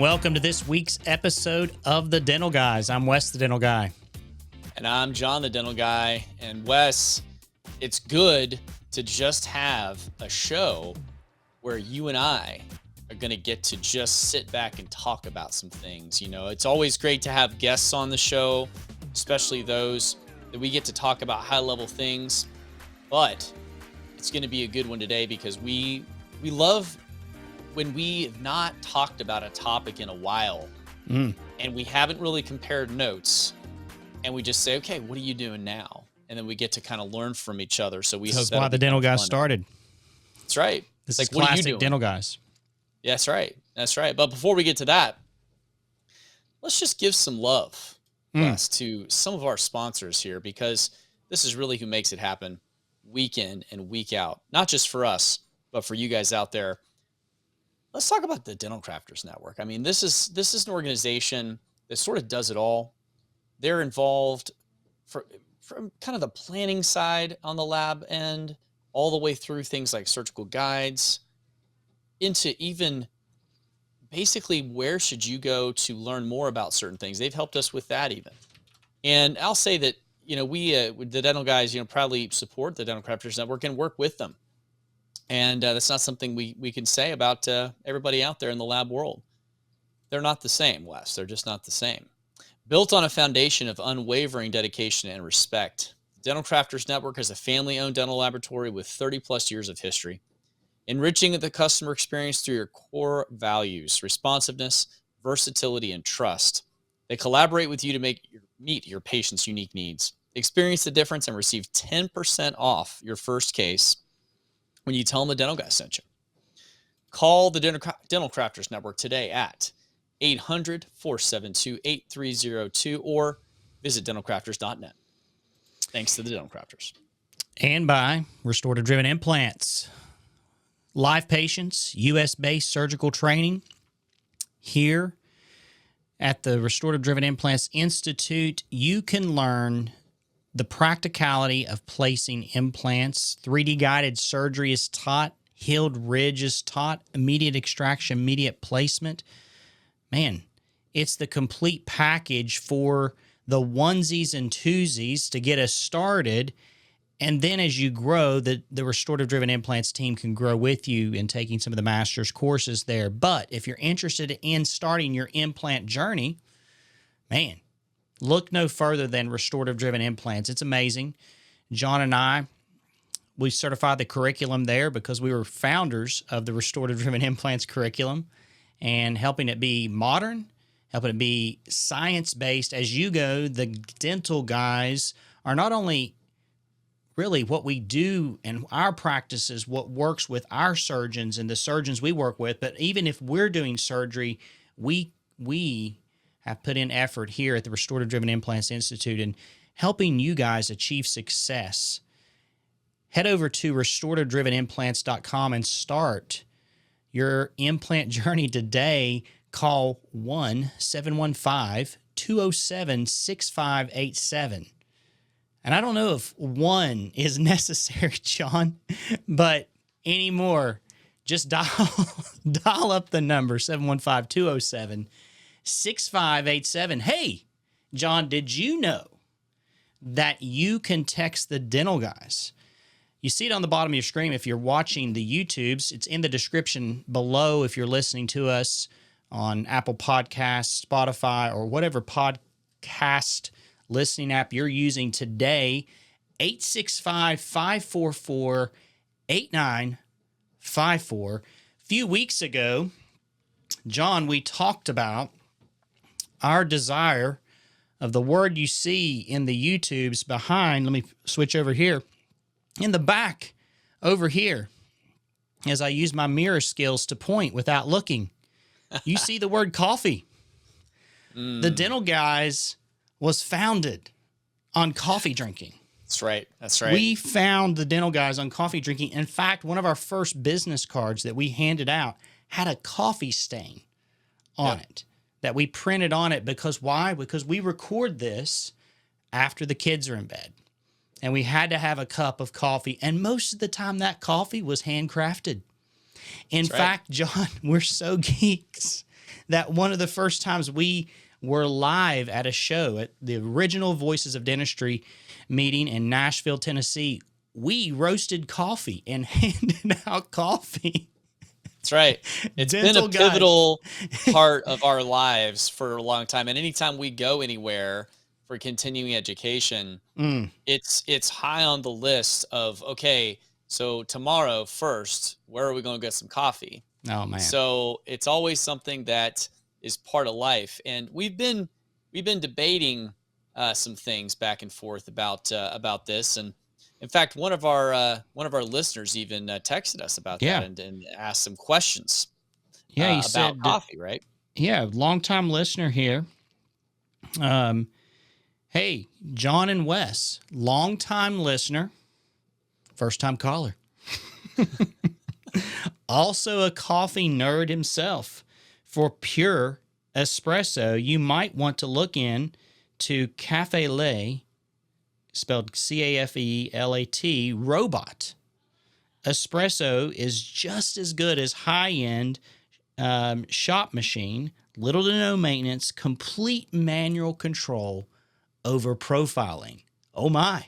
and welcome to this week's episode of The Dental Guys. I'm Wes, the Dental Guy. And I'm Jon, the Dental Guy. And Wes, it's good to just have a show where you and I are going to get to just sit back and talk about some things. You know, it's always great to have guests on the show, especially those that we get to talk about high-level things. But it's going to be a good one today because we love when we have not talked about a topic in a while and we haven't really compared notes and we just say, okay, what are you doing now? And then we get to kind of learn from each other. So That's why the Dental Guys started. That's right. This is like, classic what are you doing? Dental Guys. Yeah, that's right. That's right. But before we get to that, let's just give some love Wes, to some of our sponsors here, because this is really who makes it happen week in and week out. Not just for us, but for you guys out there. Let's talk about the Dental Crafters Network. I mean, this is an organization that sort of does it all. They're involved from kind of the planning side on the lab end, all the way through things like surgical guides, into even basically where should you go to learn more about certain things. They've helped us with that even. And I'll say that, you know, we, the Dental Guys, you know, proudly support the Dental Crafters Network and work with them. And that's not something we can say about everybody out there in the lab world. They're not the same, Wes. They're just not the same. Built on a foundation of unwavering dedication and respect, the Dental Crafters Network is a family-owned dental laboratory with 30-plus years of history, enriching the customer experience through your core values: responsiveness, versatility, and trust. They collaborate with you to meet your patient's unique needs. Experience the difference and receive 10% off your first case when you tell them the Dental Guy sent you. Call the Dental Crafters Network today at 800-472-8302 or visit dentalcrafters.net. Thanks to the Dental Crafters. And by Restorative Driven Implants. Live patients, U.S.-based surgical training here at the Restorative Driven Implants Institute. You can learn the practicality of placing implants. 3D guided surgery is taught. Healed ridge is taught. Immediate extraction, immediate placement. Man, it's the complete package for the onesies and twosies to get us started. And then as you grow, the Restorative Driven Implants team can grow with you in taking some of the master's courses there. But if you're interested in starting your implant journey, man, look no further than Restorative Driven Implants. It's amazing. Jon and I, we certified the curriculum there because we were founders of the Restorative Driven Implants curriculum and helping it be modern, helping it be science-based. As you go, the Dental Guys are not only really what we do and our practices, what works with our surgeons and the surgeons we work with, but even if we're doing surgery, we have put in effort here at the Restorative Driven Implants Institute in helping you guys achieve success. Head over to restorativedrivenimplants.com and start your implant journey today. Call 1-715-207-6587. And I don't know if one is necessary, Jon, but anymore, just dial up the number, 715-207-6587. Hey, Jon, did you know that you can text the Dental Guys? You see it on the bottom of your screen if you're watching the YouTubes. It's in the description below if you're listening to us on Apple Podcasts, Spotify, or whatever podcast listening app you're using today. 865-544-8954. A few weeks ago, Jon, we talked about our desire of the word you see in the YouTubes behind. Let me switch over here. In the back over here, as I use my mirror skills to point without looking, you see the word coffee. The Dental Guys was founded on coffee drinking. That's right. That's right. We found the Dental Guys on coffee drinking. In fact, one of our first business cards that we handed out had a coffee stain on it that we printed on it. Because why? Because we record this after the kids are in bed. And we had to have a cup of coffee. And most of the time that coffee was handcrafted. In fact, Jon, we're so geeks that one of the first times we were live at a show at the original Voices of Dentistry meeting in Nashville, Tennessee, we roasted coffee and handed out coffee. That's right. It's been a Dental guys. pivotal part of our lives for a long time. And anytime we go anywhere for continuing education, it's high on the list of, okay, so tomorrow first, where are we going to get some coffee? Oh man. So it's always something that is part of life. And we've been debating some things back and forth about this. And in fact, one of our listeners even texted us about Yeah. that and asked some questions Yeah, he about said, coffee, right? yeah, longtime listener here. Hey, Jon and Wes, longtime listener, first time caller. Also a coffee nerd himself. For pure espresso, you might want to look in to Cafe Lait, spelled Cafelat, robot. Espresso is just as good as high-end shop machine, little to no maintenance, complete manual control over profiling. Oh my.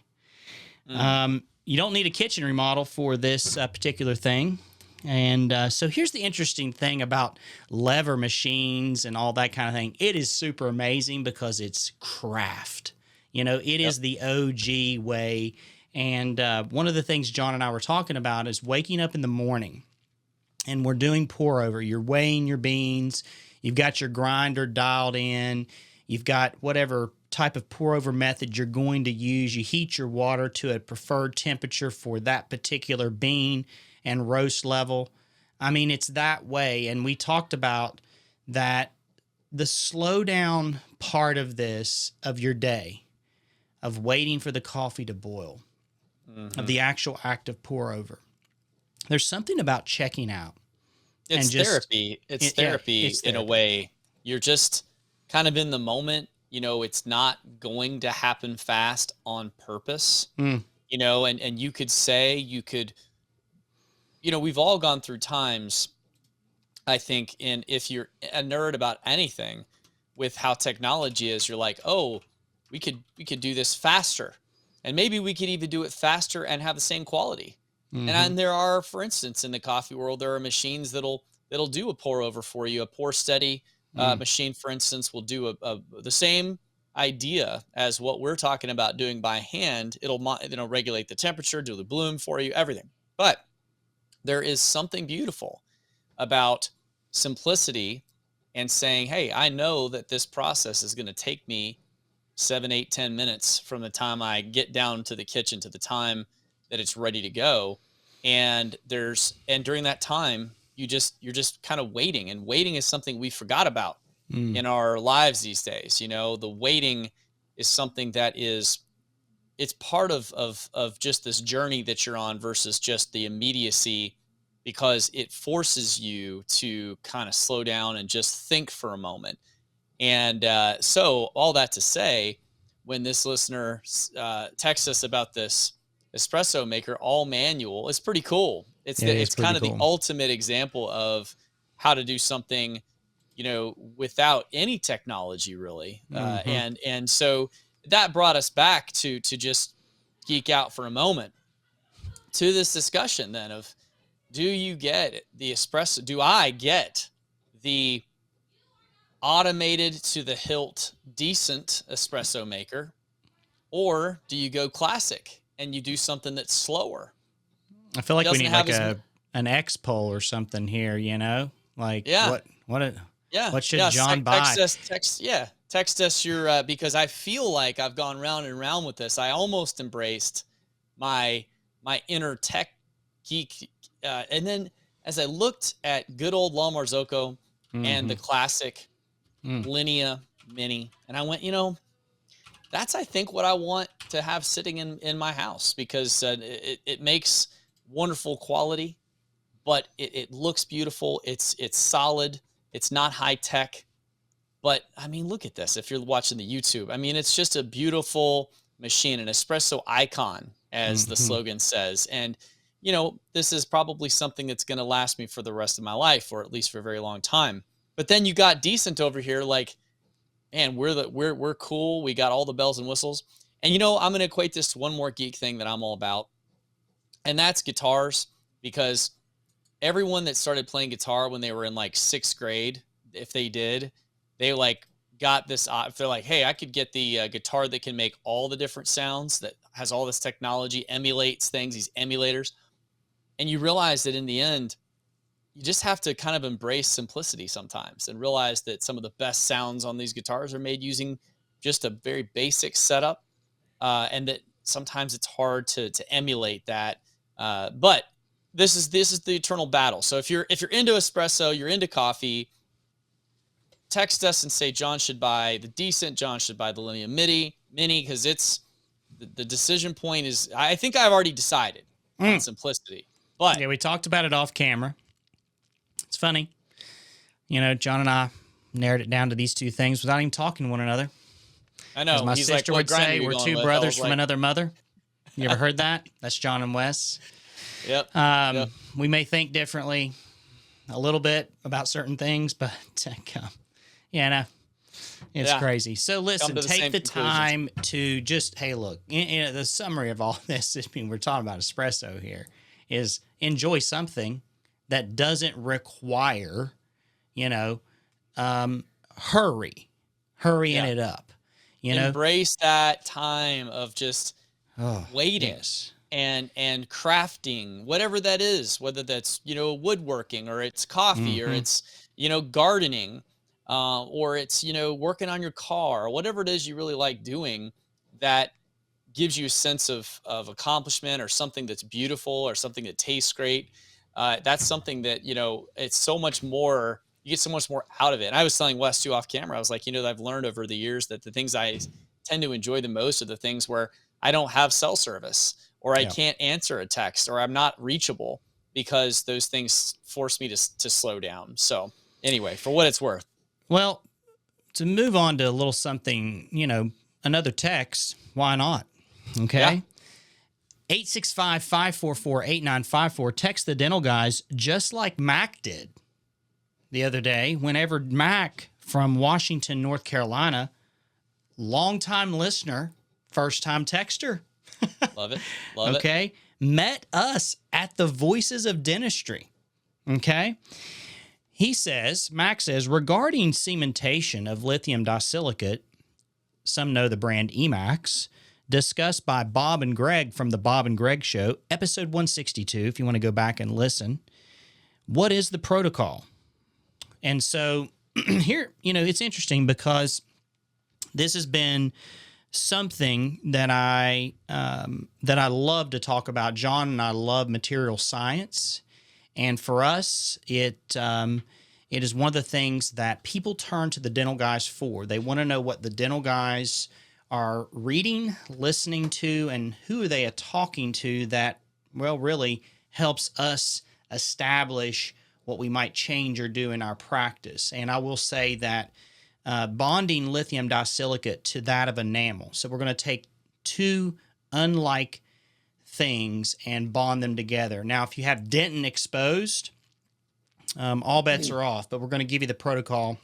You don't need a kitchen remodel for this particular thing. And so here's the interesting thing about lever machines and all that kind of thing. It is super amazing because it's craft. You know, it is the OG way. And one of the things Jon and I were talking about is waking up in the morning and we're doing pour over. You're weighing your beans. You've got your grinder dialed in. You've got whatever type of pour over method you're going to use. You heat your water to a preferred temperature for that particular bean and roast level. I mean, it's that way. And we talked about that the slow down part of this, of your day, of waiting for the coffee to boil, of the actual act of pour over. There's something about checking out. It's therapy. It's therapy in a way. You're just kind of in the moment. You know, it's not going to happen fast on purpose. You know, and you could say, you know, we've all gone through times, I think, and if you're a nerd about anything with how technology is, you're like, oh, we could do this faster. And maybe we could even do it faster and have the same quality. And there are, for instance, in the coffee world, there are machines that'll do a pour over for you. A pour steady machine, for instance, will do the same idea as what we're talking about doing by hand. It'll regulate the temperature, do the bloom for you, everything. But there is something beautiful about simplicity and saying, hey, I know that this process is going to take me 7, 8, 10 minutes from the time I get down to the kitchen to the time that it's ready to go. And during that time, you're just kind of waiting, and waiting is something we forgot about in our lives these days. You know, the waiting is something that it's part of just this journey that you're on versus just the immediacy, because it forces you to kind of slow down and just think for a moment. And so all that to say, when this listener texts us about this espresso maker, all manual, it's pretty cool. It's kind of the ultimate example of how to do something, you know, without any technology really. And so that brought us back to just geek out for a moment to this discussion then of, do you get the espresso? Do I get the automated to the hilt decent espresso maker, or do you go classic and you do something that's slower? I feel like we need like an X poll or something here, you know? Like what should Jon buy? Text us your because I feel like I've gone round and round with this. I almost embraced my inner tech geek, and then as I looked at good old La Marzocco and the classic Linea Mini, and I went, you know, that's, I think, what I want to have sitting in my house, because it makes wonderful quality, but it looks beautiful. It's solid. It's not high tech, but I mean, look at this. If you're watching the YouTube, I mean, it's just a beautiful machine, an espresso icon, as the slogan says. And, you know, this is probably something that's going to last me for the rest of my life, or at least for a very long time. But then you got decent over here, like, man, we're cool. We got all the bells and whistles. And I'm gonna equate this to one more geek thing that I'm all about, and that's guitars. Because everyone that started playing guitar when they were in like 6th grade, if they did, they like got this. They're like, hey, I could get the guitar that can make all the different sounds, that has all this technology, emulates things, these emulators. And you realize that in the end, you just have to kind of embrace simplicity sometimes and realize that some of the best sounds on these guitars are made using just a very basic setup, and that sometimes it's hard to emulate that. But this is the eternal battle. So if you're into espresso, you're into coffee, text us and say John should buy the decent, John should buy the Linear Mini, because it's the decision point is, I think I've already decided on simplicity. But yeah, we talked about it off camera. It's funny. John and I narrowed it down to these two things without even talking to one another. I know. As my He's sister like, would say, we're two brothers from another mother. You ever heard that? That's Jon and Wes. Yep. Yep. We may think differently a little bit about certain things, but it's crazy. So listen, take the time to just, hey, look, the summary of all this, we're talking about espresso here, is enjoy something that doesn't require, hurry it up. Embrace that time of just waiting. Yes. And crafting, whatever that is, whether that's, woodworking, or it's coffee, or it's, gardening, or it's, working on your car, or whatever it is you really like doing that gives you a sense of accomplishment, or something that's beautiful, or something that tastes great. That's something that, it's so much more, you get so much more out of it. And I was telling Wes too off camera, I was like, I've learned over the years that the things I tend to enjoy the most are the things where I don't have cell service, or I can't answer a text, or I'm not reachable, because those things force me to slow down. So anyway, for what it's worth. Well, to move on to a little something, another text, why not? Okay. 865-544-8954. Text the dental guys, just like Mac did the other day. Whenever Mac from Washington, North Carolina, longtime listener, first time texter. Love it. Love it. Okay. Met us at the Voices of Dentistry. Okay. Mac says, regarding cementation of lithium disilicate, some know the brand Emax, discussed by Bob and Greg from the Bob and Greg Show, episode 162, if you want to go back and listen. What is the protocol? And so here, it's interesting because this has been something that I love to talk about. John and I love material science, and for us, it is one of the things that people turn to the dental guys for. They want to know what the dental guys are reading, listening to, and who are they talking to that, really helps us establish what we might change or do in our practice. And I will say that bonding lithium disilicate to that of enamel. So we're going to take two unlike things and bond them together. Now, if you have dentin exposed, all bets are off, but we're going to give you the protocol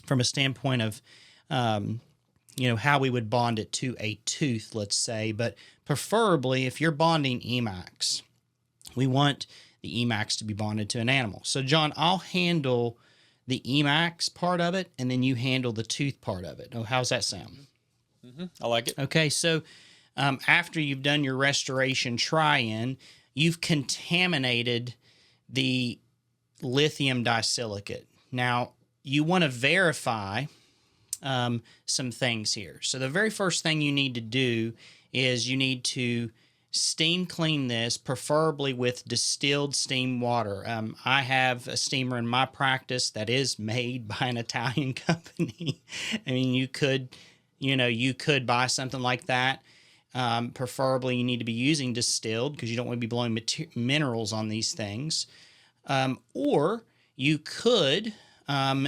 from a standpoint of, how we would bond it to a tooth, let's say. But preferably, if you're bonding Emax, we want the Emax to be bonded to an animal. So, John, I'll handle the Emax part of it, and then you handle the tooth part of it. Oh, how's that sound? Mm-hmm. I like it. Okay, so after you've done your restoration try-in, you've contaminated the lithium disilicate. Now, you want to verify some things here. So the very first thing you need to do is you need to steam clean this, preferably with distilled steam water. I have a steamer in my practice that is made by an Italian company. I mean, you could buy something like that. Preferably, you need to be using distilled because you don't want to be blowing minerals on these things. Or you could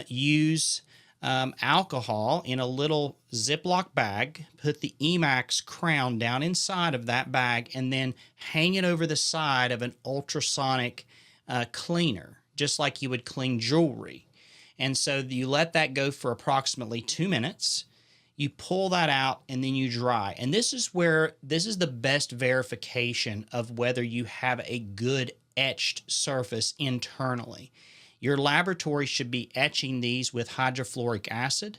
use alcohol in a little Ziploc bag, put the Emax crown down inside of that bag, and then hang it over the side of an ultrasonic cleaner, just like you would clean jewelry. And so you let that go for approximately 2 minutes. You pull that out and then you dry. And this is the best verification of whether you have a good etched surface internally. Your laboratory should be etching these with hydrofluoric acid.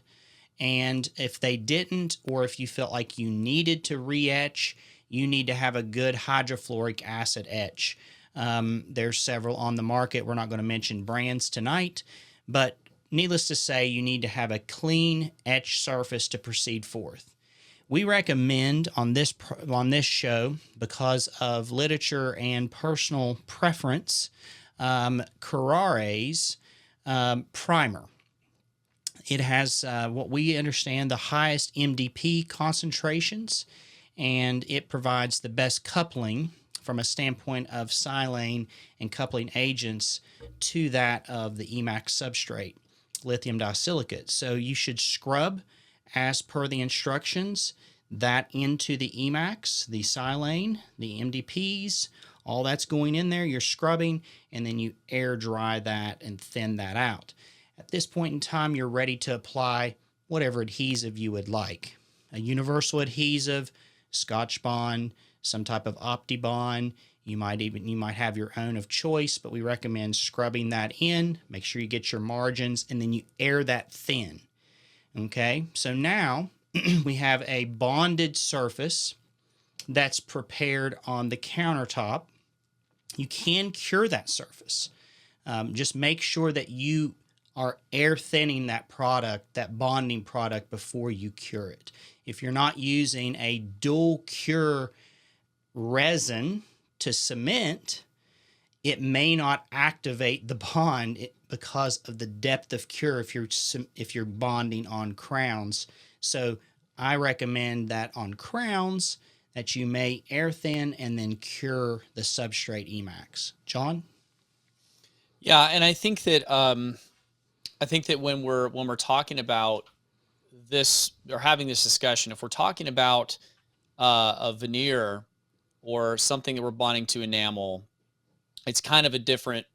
And if they didn't, or if you felt like you needed to re-etch, you need to have a good hydrofluoric acid etch. There's several on the market. We're not going to mention brands tonight, but needless to say, you need to have a clean etch surface to proceed forth. We recommend on this show, because of literature and personal preference, Carrare's primer. It has what we understand the highest MDP concentrations, and it provides the best coupling from a standpoint of silane and coupling agents to that of the emax substrate, lithium disilicate. So you should scrub as per the instructions that into the emax, the silane, the MDPs, all that's going in there. You're scrubbing, and then you air dry that and thin that out. At this point in time, you're ready to apply whatever adhesive you would like. A universal adhesive, Scotch Bond, some type of OptiBond. You might have your own of choice, but we recommend scrubbing that in. Make sure you get your margins, and then you air that thin. Okay, so now we have a bonded surface that's prepared on the countertop. You can cure that surface. Just make sure that you are air thinning that product, that bonding product, before you cure it. If you're not using a dual cure resin to cement, it may not activate the bond because of the depth of cure if you're bonding on crowns. So I recommend that on crowns that you may air thin and then cure the substrate emax. John? Yeah, and I think that when we're talking about this or having this discussion, if we're talking about a veneer or something that we're bonding to enamel, it's kind of a different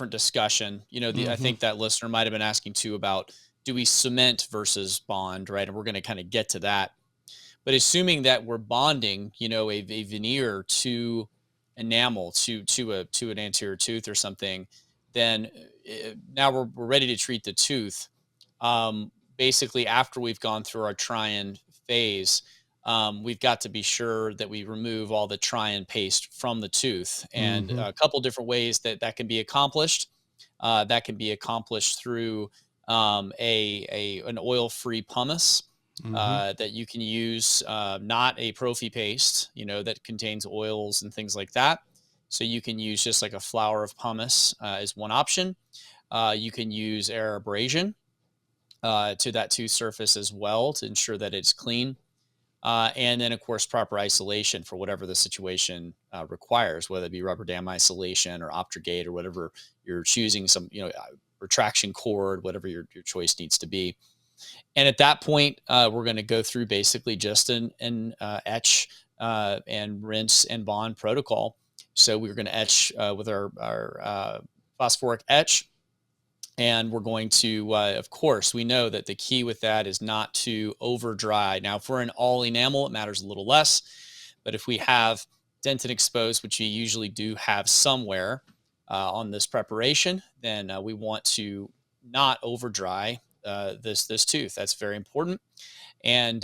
discussion. You know, I think that listener might have been asking too about, do we cement versus bond, right? And we're going to kind of get to that. But assuming that we're bonding, you know, a veneer to enamel to an anterior tooth or something, then now we're ready to treat the tooth. Basically, after we've gone through our try-in phase, we've got to be sure that we remove all the try-in paste from the tooth. And a couple different ways that can be accomplished. That can be accomplished through an oil-free pumice. That you can use, not a prophy paste, you know, that contains oils and things like that. So you can use just like a flour of pumice is one option. You can use air abrasion to that tooth surface as well to ensure that it's clean. And then, of course, proper isolation for whatever the situation requires, whether it be rubber dam isolation or Optrogate or whatever you're choosing, some, you know, retraction cord, whatever your choice needs to be. And at that point, we're going to go through basically just an etch and rinse and bond protocol. So we're going to etch with our phosphoric etch. And we're going to, of course, we know that the key with that is not to over dry. Now, if we're in all enamel, it matters a little less. But if we have dentin exposed, which you usually do have somewhere on this preparation, then we want to not over dry this tooth. That's very important. And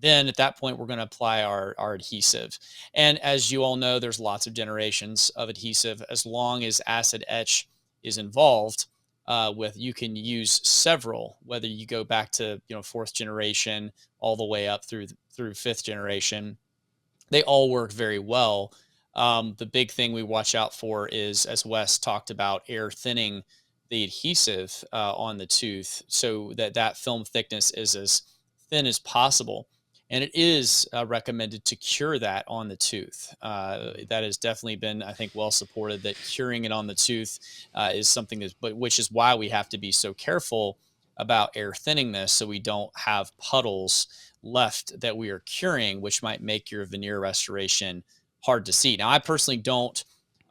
then at that point, we're going to apply our adhesive. And as you all know, there's lots of generations of adhesive. As long as acid etch is involved, you can use several, whether you go back to, you know, 4th generation all the way up through 5th generation. They all work very well. The big thing we watch out for is, as Wes talked about, air thinning the adhesive on the tooth so that film thickness is as thin as possible. And it is recommended to cure that on the tooth. That has definitely been, I think, well supported, that curing it on the tooth is something which is why we have to be so careful about air thinning this, so we don't have puddles left that we are curing, which might make your veneer restoration hard to see. Now, I personally don't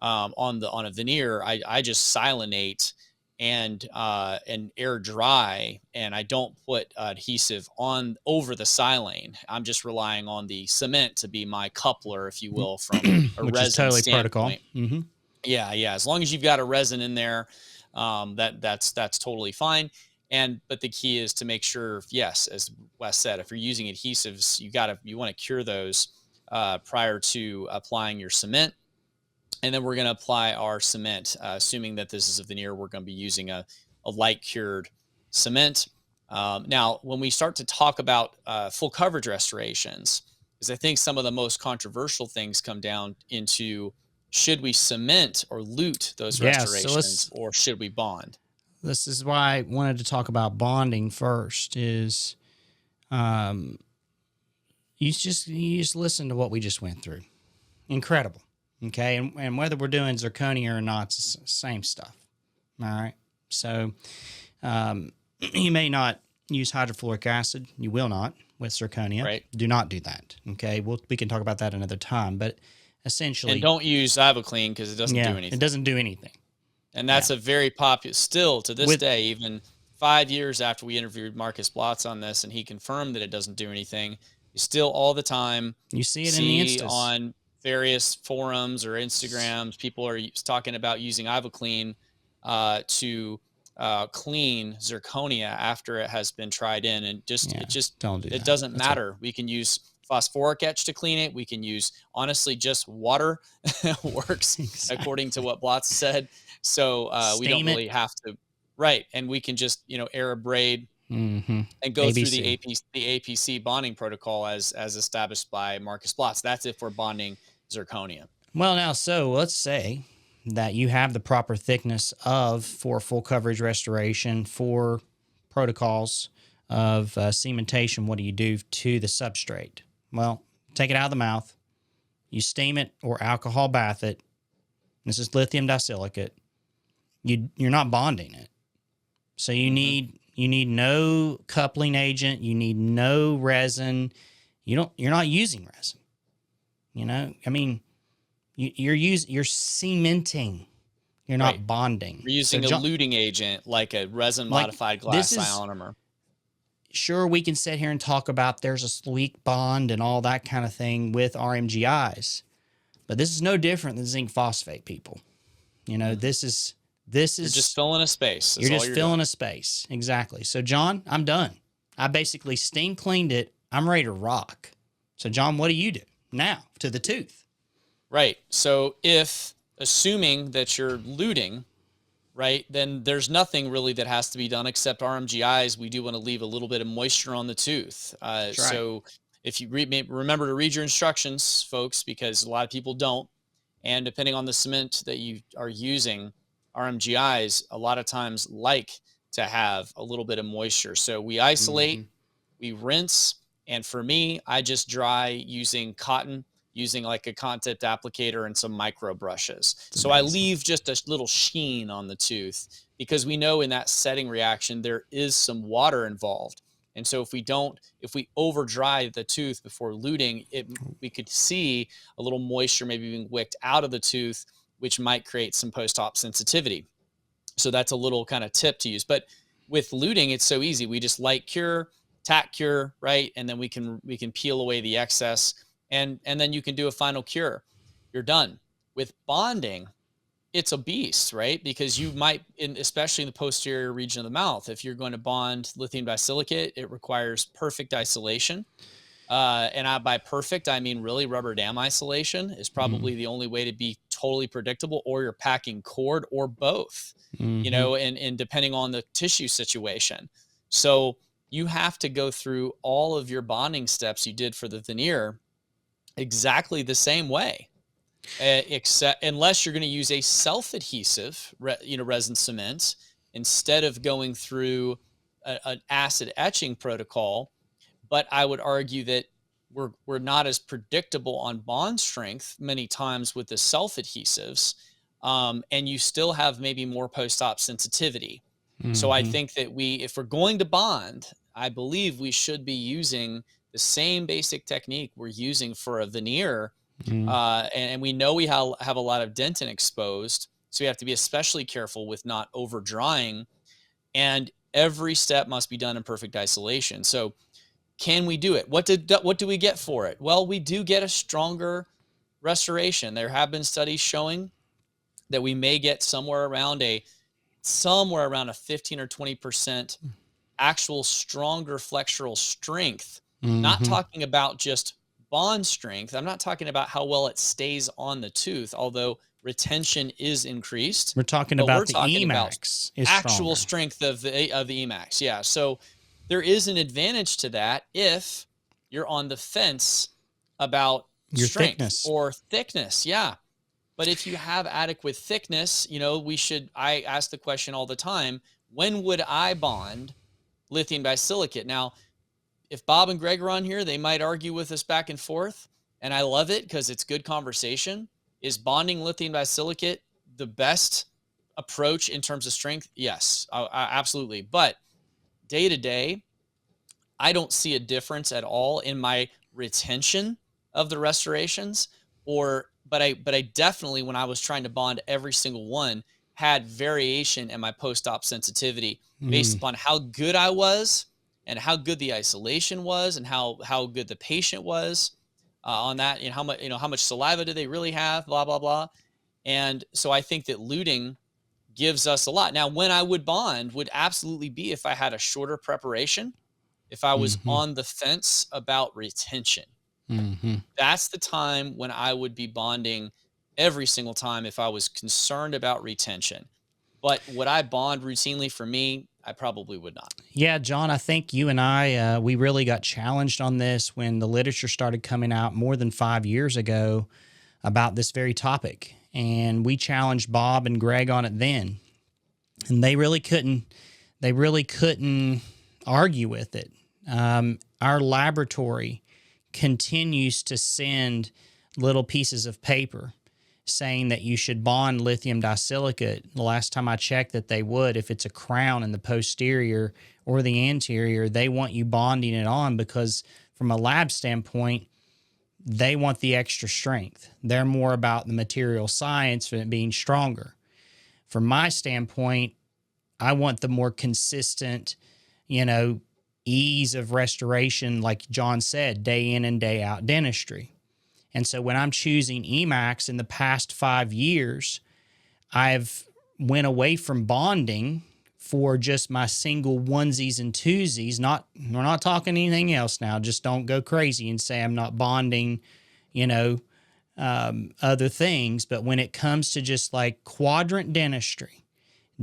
on a veneer. I just silanate and air dry, and I don't put adhesive on over the silane. I'm just relying on the cement to be my coupler, if you will, from a which is resin totally protocol. standpoint. Yeah, yeah. As long as you've got a resin in there, that's totally fine. But the key is to make sure, yes, as Wes said, if you're using adhesives, you want to cure those prior to applying your cement. And then we're going to apply our cement, assuming that this is a veneer. We're going to be using a light cured cement. Now, when we start to talk about full coverage restorations, because I think some of the most controversial things come down into, should we cement or lute those Yeah, so restorations, or should we bond? this is why I wanted to talk about bonding first. Is you just listen to what we just went through. Incredible. Okay, and whether we're doing zirconia or not, it's the same stuff. All right. So you may not use hydrofluoric acid. You will not with zirconia. Right. Do not do that. Okay. We can talk about that another time. But essentially, And don't use Ivoclean because it doesn't do anything. It doesn't do anything. And that's a very popular, still to this day, even 5 years after we interviewed Marcus Blotz on this, and he confirmed that it doesn't do anything. You still all the time you see it in the Instas on various forums or Instagrams. People are talking about using Ivoclean to clean zirconia after it has been tried in, and don't do that. It doesn't matter. We can use phosphoric etch to clean it. We can use, honestly, just water works according to what Blotz said. So we don't really have to, right? And we can just air abrade and go through the APC bonding protocol as established by Marcus Blotz. That's if we're bonding zirconia. Well, now, so let's say that you have the proper thickness for full coverage restoration, for protocols of cementation. What do you do to the substrate? Well, take it out of the mouth. You steam it or alcohol bath it. This is lithium disilicate. You're not bonding it. So you need no coupling agent. You need no resin. You're not using resin. I mean, you're cementing. You're not bonding. We're using a luting agent like a resin modified glass ionomer. Sure, we can sit here and talk about there's a sleek bond and all that kind of thing with RMGIs, but this is no different than zinc phosphate, people. This is you're just filling a space. You're just filling a space. Exactly. So, John, I'm done. I basically steam cleaned it. I'm ready to rock. So, John, what do you do now to the tooth? Right. So assuming that you're luting, right, then there's nothing really that has to be done except RMGIs. We do want to leave a little bit of moisture on the tooth. So if you remember to read your instructions, folks, because a lot of people don't. And depending on the cement that you are using, RMGIs a lot of times like to have a little bit of moisture. So we isolate, we rinse, and for me, I just dry using cotton, using like a cotton tip applicator and some micro brushes. So I leave just a little sheen on the tooth, because we know in that setting reaction, there is some water involved. And so if we over dry the tooth before luting, we could see a little moisture maybe being wicked out of the tooth, which might create some post-op sensitivity. So that's a little kind of tip to use. But with luting, it's so easy. We just light cure, tack cure, right? And then we can peel away the excess, and then you can do a final cure. You're done. With bonding, it's a beast, right? Because you might, especially in the posterior region of the mouth, if you're going to bond lithium disilicate, it requires perfect isolation. And by perfect, I mean really rubber dam isolation is probably the only way to be totally predictable, or you're packing cord, or both, and depending on the tissue situation. So you have to go through all of your bonding steps you did for the veneer exactly the same way, except unless you're going to use a self-adhesive, resin cement, instead of going through an acid etching protocol. But I would argue that we're not as predictable on bond strength many times with the self-adhesives, and you still have maybe more post-op sensitivity. So I think that if we're going to bond, I believe we should be using the same basic technique we're using for a veneer. And we know we have a lot of dentin exposed. So we have to be especially careful with not over drying, and every step must be done in perfect isolation. So can we do it? What do we get for it? Well, we do get a stronger restoration. There have been studies showing that we may get somewhere around a 15 or 20% actual stronger flexural strength. Not Mm-hmm. talking about just bond strength. I'm not talking about how well it stays on the tooth, although retention is increased. We're talking But we're about the talking about Emax is actual stronger. strength of the Emax. Yeah. So there is an advantage to that if you're on the fence about Your strength thickness. or thickness. Yeah. But if you have adequate thickness, I ask the question all the time, when would I bond lithium disilicate? Now, if Bob and Greg are on here, they might argue with us back and forth. And I love it because it's good conversation. Is bonding lithium disilicate the best approach in terms of strength? Yes, absolutely. But day to day, I don't see a difference at all in my retention of the restorations, but I definitely, when I was trying to bond every single one, had variation in my post-op sensitivity based Mm. upon how good I was and how good the isolation was and how good the patient was on that, and how much saliva do they really have, blah blah blah. And so I think that luting gives us a lot. Now, when I would bond would absolutely be if I had a shorter preparation, if I was Mm-hmm. on the fence about retention. Mm-hmm. That's the time when I would be bonding every single time if I was concerned about retention. But would I bond routinely? For me, I probably would not. Yeah, John, I think you and I, we really got challenged on this when the literature started coming out more than 5 years ago about this very topic. And we challenged Bob and Greg on it then. And they really couldn't argue with it. Our laboratory continues to send little pieces of paper saying that you should bond lithium disilicate. The last time I checked that they would, if it's a crown in the posterior or the anterior, they want you bonding it on because from a lab standpoint, they want the extra strength. They're more about the material science for it being stronger. From my standpoint, I want the more consistent, ease of restoration, like John said, day in and day out dentistry. And so when I'm choosing Emax in the past 5 years, I've went away from bonding for just my single onesies and twosies. We're not talking anything else now. Just don't go crazy and say I'm not bonding, other things. But when it comes to just like quadrant dentistry,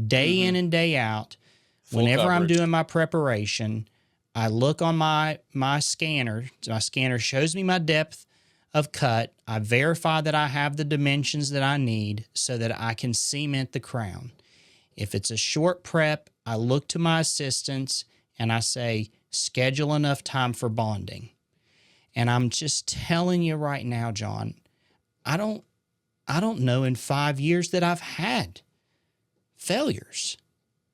day in and day out, Full whenever I'm coverage. doing my preparation, I look on my scanner. My scanner shows me my depth of cut. I verify that I have the dimensions that I need so that I can cement the crown. If it's a short prep, I look to my assistants and I say, schedule enough time for bonding. And I'm just telling you right now, John, I don't know in 5 years that I've had failures.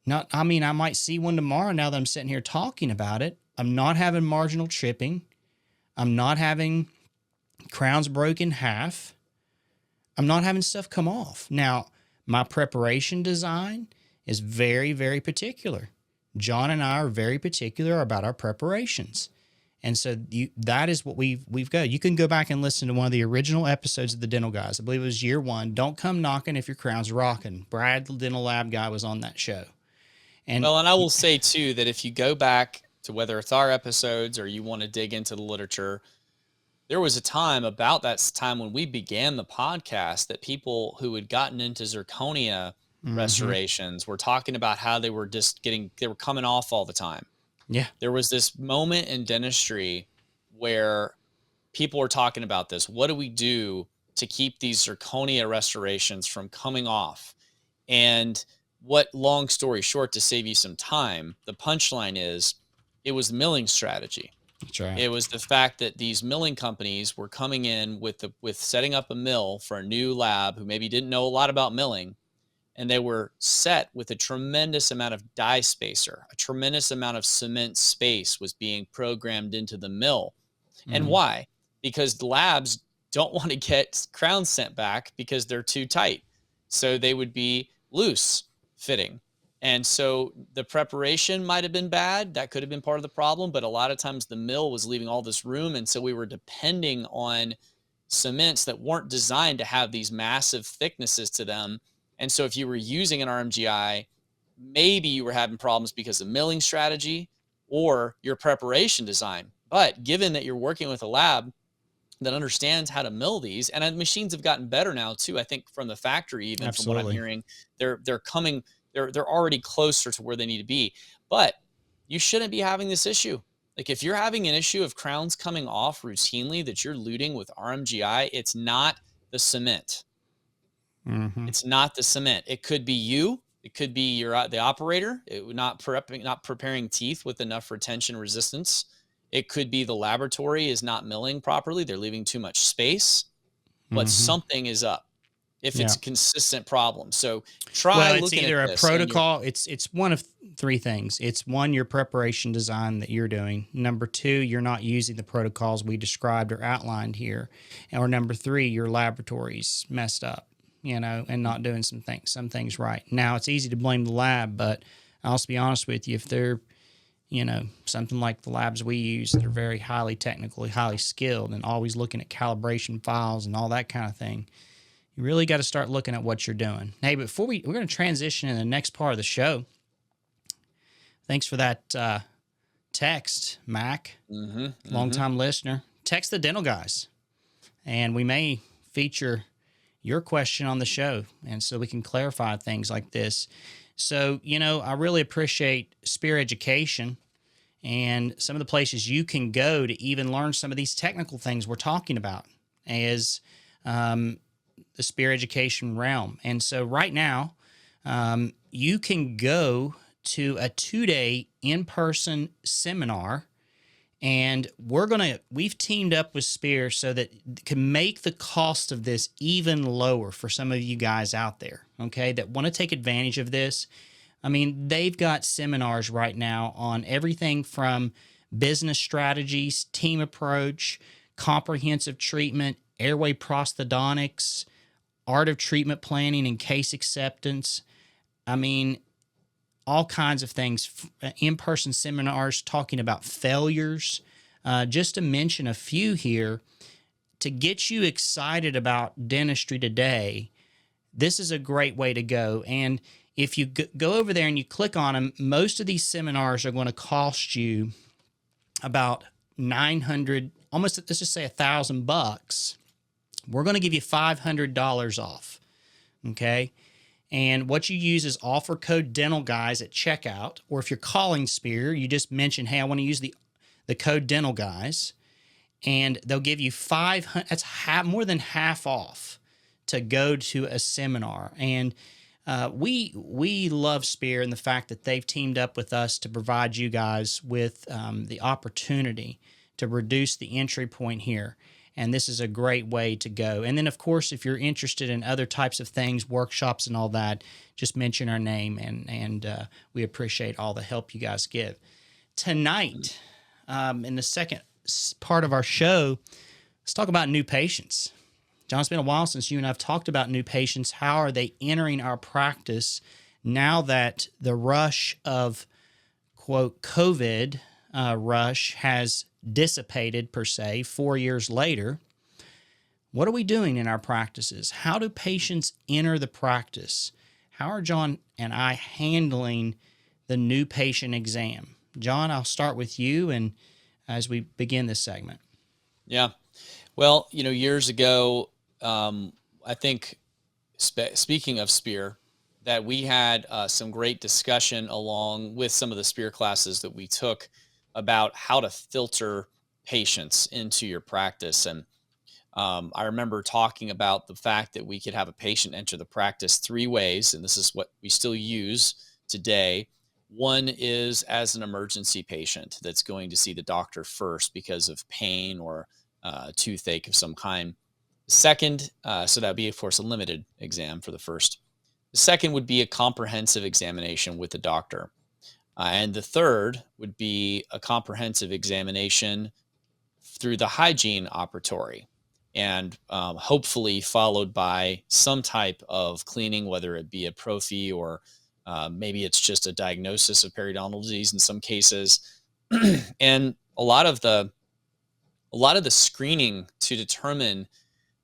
I might see one tomorrow now that I'm sitting here talking about it. I'm not having marginal tripping. I'm not having crowns broke in half. I'm not having stuff come off. Now, my preparation design is very, very particular. John and I are very particular about our preparations. And so that is what we've got. You can go back and listen to one of the original episodes of the Dental Guys. I believe it was year 1. Don't come knocking if your crown's rocking. Brad, the dental lab guy, was on that show. And Well, and I will say too that if you go back to whether it's our episodes or you want to dig into the literature, there was a time about that time when we began the podcast that people who had gotten into zirconia restorations were talking about how they were coming off all the time. yeah, There was this moment in dentistry where people were talking about this. What do we do to keep these zirconia restorations from coming off? And long story short, to save you some time, the punchline is it was milling strategy. that's right. It was the fact that these milling companies were coming in with setting up a mill for a new lab who maybe didn't know a lot about milling, and they were set with a tremendous amount of die spacer, a tremendous amount of cement space was being programmed into the mill. And why? Because the labs don't want to get crowns sent back because they're too tight. So they would be loose fitting. And so the preparation might have been bad. That could have been part of the problem. But a lot of times the mill was leaving all this room. And so we were depending on cements that weren't designed to have these massive thicknesses to them. And so if you were using an RMGI, maybe you were having problems because of milling strategy or your preparation design. But given that you're working with a lab that understands how to mill these, and machines have gotten better now too. I think from the factory, even from what I'm Absolutely. hearing, they're already closer to where they need to be. But you shouldn't be having this issue. Like if you're having an issue of crowns coming off routinely that you're looting with RMGI, it's not the cement. Mm-hmm. It's not the cement. It could be you. It could be the operator. Not preparing teeth with enough retention resistance. It could be the laboratory is not milling properly. They're leaving too much space, but Mm-hmm. something is up if it's Yeah. a consistent problem. So try Well, it's looking at either a this. And protocol. It's one of three things. It's one, your preparation design that you're doing. Number two, you're not using the protocols we described or outlined here. Or number three, your laboratory's messed up, and not doing some things right. Now, it's easy to blame the lab, but I'll also be honest with you, if they're something like the labs we use that are very highly technically, highly skilled and always looking at calibration files and all that kind of thing, you really got to start looking at what you're doing. Hey, before we're going to transition in the next part of the show. Thanks for that text, Mac, longtime listener. Text the dental guys, and we may feature your question on the show, and so we can clarify things like this. So, I really appreciate Spear Education and some of the places you can go to even learn some of these technical things we're talking about as the Spear Education realm. And so right now, you can go to a 2-day in-person seminar, and we've teamed up with Spear so that can make the cost of this even lower for some of you guys out there, okay, that want to take advantage of this. I mean, they've got seminars right now on everything from business strategies, team approach, comprehensive treatment, airway prosthodontics, art of treatment planning and case acceptance. I mean, all kinds of things, in-person seminars talking about failures, just to mention a few here to get you excited about dentistry today. This is a great way to go. And if you go over there and you click on them, most of these seminars are going to cost you about $900, almost, let's just say $1,000. We're going to give you $500 off. Okay. And what you use is offer code dental guys at checkout, or if you're calling Spear, you just mention, hey, I want to use the code dental guys, and they'll give you $500. That's more than half off to go to a seminar. And we love Spear and the fact that they've teamed up with us to provide you guys with the opportunity to reduce the entry point here. And this is a great way to go. And then, of course, if you're interested in other types of things, workshops and all that, just mention our name, and we appreciate all the help you guys give. Tonight, in the second part of our show, let's talk about new patients. John, it's been a while since you and I have talked about new patients. How are they entering our practice now that the rush of, quote, COVID rush has dissipated, per se, 4 years later? What are we doing in our practices? How do patients enter the practice? How are John and I handling the new patient exam? John, I'll start with you, and as we begin this segment. Yeah. Well, years ago, I think speaking of Spear, that we had some great discussion along with some of the Spear classes that we took about how to filter patients into your practice. And I remember talking about the fact that we could have a patient enter the practice 3 ways, and this is what we still use today. One is as an emergency patient that's going to see the doctor first because of pain or toothache of some kind. The second, so that would be, of course, a limited exam for the first. The second would be a comprehensive examination with the doctor. And the third would be a comprehensive examination through the hygiene operatory. and hopefully followed by some type of cleaning, whether it be a prophy or maybe it's just a diagnosis of periodontal disease in some cases. And a lot of the screening to determine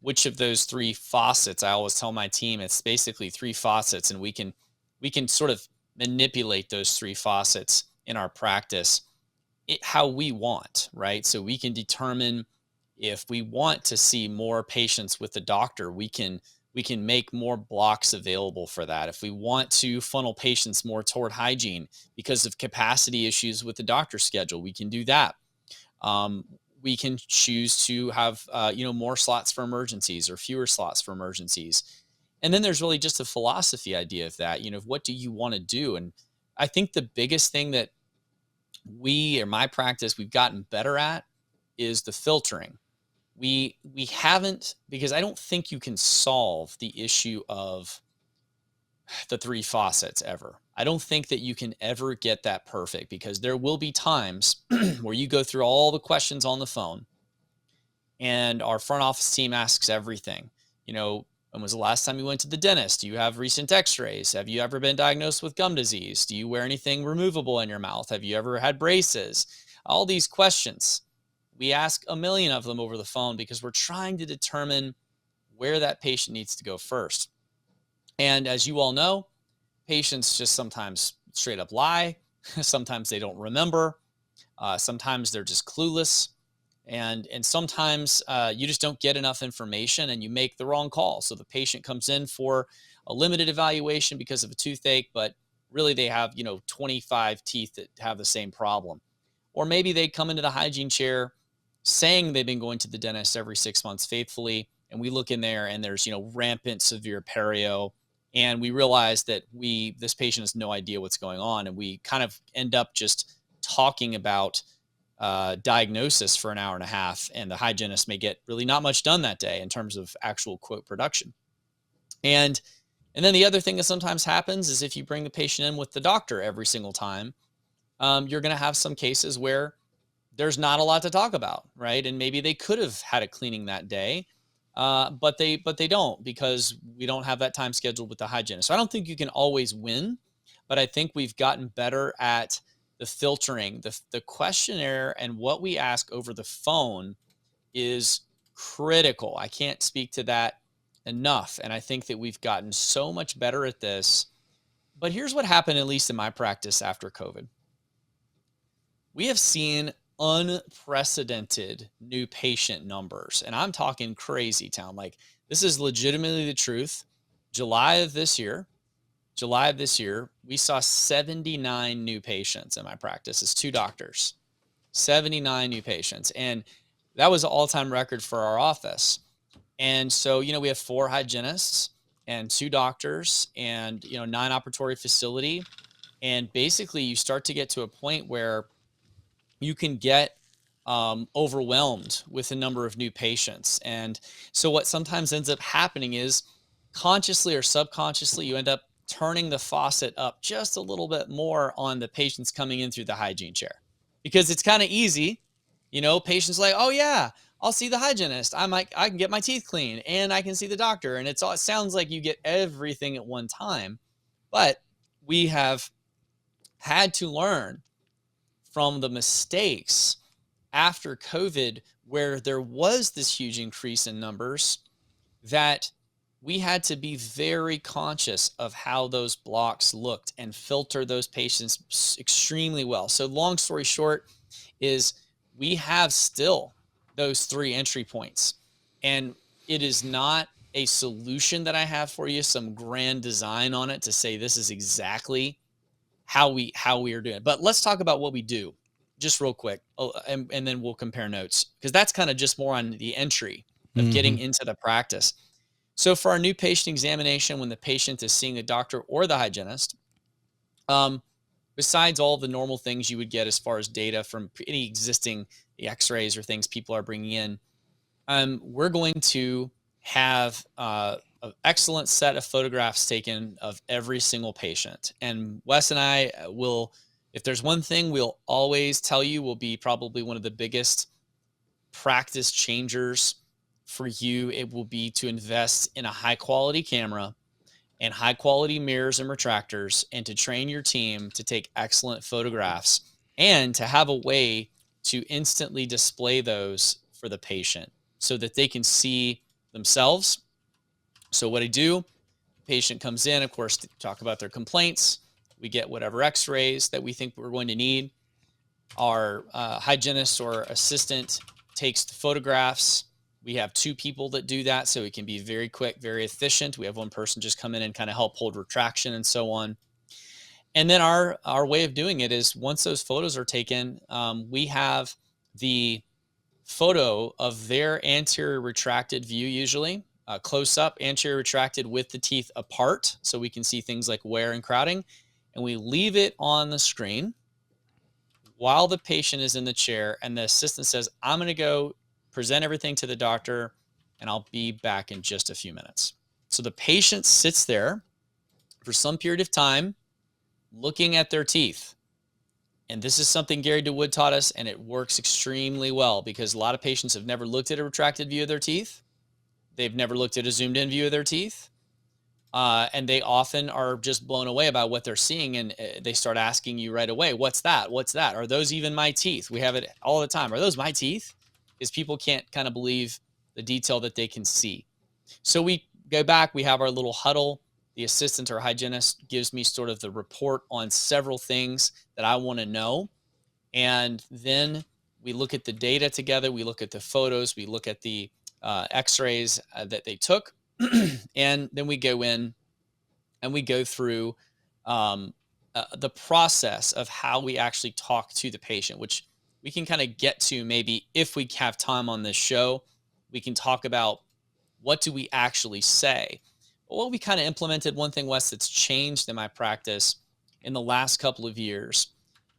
which of those three faucets. I always tell my team it's basically three faucets, and we can sort of manipulate those three faucets in our practice how we want, right? So we can determine if we want to see more patients with the doctor, we can make more blocks available for that. If we want to funnel patients more toward hygiene because of capacity issues with the doctor's schedule, we can do that. Um, we can choose to have more slots for emergencies or fewer slots for emergencies. And then there's really just a philosophy idea of that. What do you want to do? And I think the biggest thing that we or my practice we've gotten better at is the filtering. We haven't, because I don't think you can solve the issue of the three faucets ever. I don't think that you can ever get that perfect, because there will be times where you go through all the questions on the phone and our front office team asks everything. When was the last time you went to the dentist? Do you have recent x-rays? Have you ever been diagnosed with gum disease? Do you wear anything removable in your mouth? Have you ever had braces? All these questions. We ask a million of them over the phone because we're trying to determine where that patient needs to go first. And as you all know, patients just sometimes straight up lie. Sometimes they don't remember. Sometimes they're just clueless. And sometimes you just don't get enough information and you make the wrong call. So the patient comes in for a limited evaluation because of a toothache, but really they have 25 teeth that have the same problem. Or maybe they come into the hygiene chair saying they've been going to the dentist every 6 months faithfully, and we look in there and there's rampant severe perio, and we realize that this patient has no idea what's going on, and we kind of end up just talking about diagnosis for an hour and a half, and the hygienist may get really not much done that day in terms of actual quote production. And then the other thing that sometimes happens is if you bring the patient in with the doctor every single time, you're going to have some cases where there's not a lot to talk about, right? And maybe they could have had a cleaning that day, but they don't, because we don't have that time scheduled with the hygienist. So I don't think you can always win, but I think we've gotten better at the filtering. The questionnaire and what we ask over the phone is critical. I can't speak to that enough, and I think that we've gotten so much better at this. But here's what happened, at least in my practice after COVID. We have seen unprecedented new patient numbers, and I'm talking crazy town. Like, this is legitimately the truth. July of this year, we saw 79 new patients in my practice. It's two doctors, 79 new patients. And that was an all-time record for our office. And so, we have 4 hygienists and 2 doctors and, 9 operatory facility. And basically you start to get to a point where you can get overwhelmed with the number of new patients. And so what sometimes ends up happening is, consciously or subconsciously, you end up turning the faucet up just a little bit more on the patients coming in through the hygiene chair, because it's kind of easy. Patients like, oh yeah, I'll see the hygienist. I can get my teeth clean and I can see the doctor. And it sounds like you get everything at one time. But we have had to learn from the mistakes after COVID, where there was this huge increase in numbers, that we had to be very conscious of how those blocks looked and filter those patients extremely well. So long story short is, we have still those 3 entry points, and it is not a solution that I have for you, some grand design on it to say this is exactly how we are doing it. But let's talk about what we do just real quick. And then we'll compare notes, because that's kind of just more on the entry of getting into the practice. So for our new patient examination, when the patient is seeing the doctor or the hygienist, besides all the normal things you would get as far as data from any existing x-rays or things people are bringing in, we're going to have an excellent set of photographs taken of every single patient. And Wes and I will, if there's one thing we'll always tell you will be probably one of the biggest practice changers for you, it will be to invest in a high quality camera and high quality mirrors and retractors, and to train your team to take excellent photographs and to have a way to instantly display those for the patient so that they can see themselves. So what I do, patient comes in, of course, to talk about their complaints. We get whatever x-rays that we think we're going to need. Our hygienist or assistant takes the photographs. We have 2 people that do that, so it can be very quick, very efficient. We have 1 person just come in and kind of help hold retraction and so on. And then our way of doing it is once those photos are taken, we have the photo of their anterior retracted view, usually close up, anterior retracted with the teeth apart, so we can see things like wear and crowding. And we leave it on the screen while the patient is in the chair, and the assistant says, I'm going to go present everything to the doctor, and I'll be back in just a few minutes. So the patient sits there for some period of time looking at their teeth. And this is something Gary DeWood taught us, and it works extremely well because a lot of patients have never looked at a retracted view of their teeth. They've never looked at a zoomed in view of their teeth. And they often are just blown away by what they're seeing. And they start asking you right away, what's that? What's that? Are those even my teeth? We have it all the time. Are those my teeth? Because people can't kind of believe the detail that they can see. So we go back, we have our little huddle. The assistant or hygienist gives me sort of the report on several things that I want to know. And then we look at the data together. We look at the photos. We look at the x-rays that they took. And then we go in and we go through the process of how we actually talk to the patient, which we can kind of get to maybe if we have time on this show. We can talk about what do we actually say. Well, we kind of implemented one thing, Wes, that's changed in my practice in the last couple of years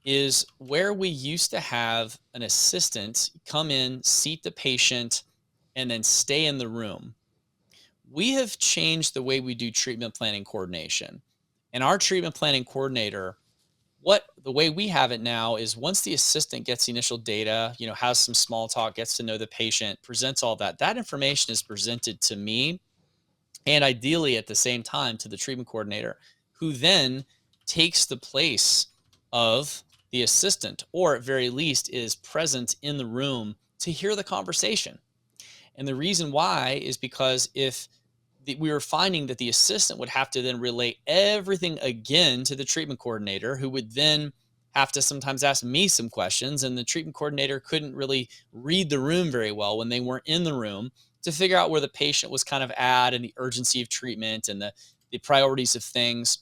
is where we used to have an assistant come in, seat the patient, and then stay in the room. We have changed the way we do treatment planning coordination. And our treatment planning coordinator, the way we have it now is once the assistant gets the initial data, has some small talk, gets to know the patient, presents all that, that information is presented to me and ideally at the same time to the treatment coordinator, who then takes the place of the assistant, or at very least is present in the room to hear the conversation. And the reason why is because if we were finding that the assistant would have to then relay everything again to the treatment coordinator, who would then have to sometimes ask me some questions, and the treatment coordinator couldn't really read the room very well when they weren't in the room to figure out where the patient was kind of at and the urgency of treatment and the priorities of things.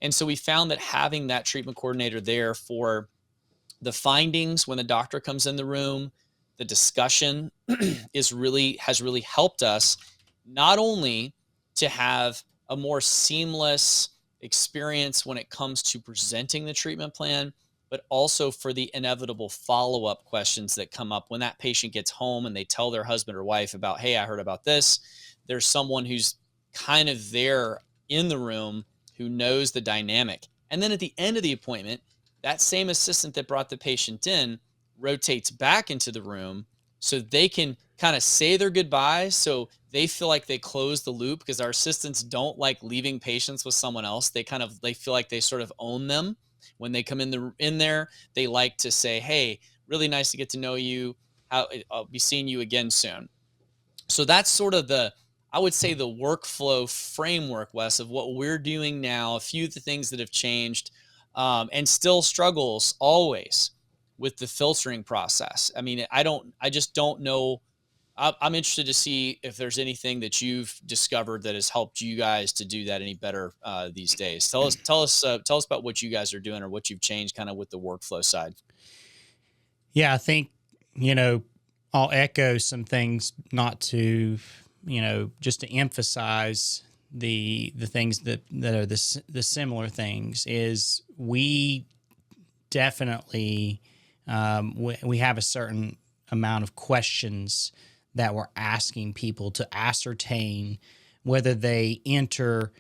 And so we found that having that treatment coordinator there for the findings when the doctor comes in the room, the discussion has really helped us not only to have a more seamless experience when it comes to presenting the treatment plan, but also for the inevitable follow-up questions that come up when that patient gets home and they tell their husband or wife about, hey, I heard about this. There's someone who's kind of there in the room who knows the dynamic. And then at the end of the appointment, that same assistant that brought the patient in rotates back into the room so they can kind of say their goodbyes, so they feel like they close the loop, because our assistants don't like leaving patients with someone else. They feel like they sort of own them when they come in there. They like to say, hey, really nice to get to know you. I'll be seeing you again soon. So that's sort of I would say the workflow framework, Wes, of what we're doing now, a few of the things that have changed, and still struggles always with the filtering process. I mean, I just don't know. I'm interested to see if there's anything that you've discovered that has helped you guys to do that any better these days. Tell us about what you guys are doing or what you've changed kind of with the workflow side. Yeah, I think, I'll echo some things, not to, just to emphasize the things that are the similar things is we definitely, we have a certain amount of questions that we're asking people to ascertain whether they enter,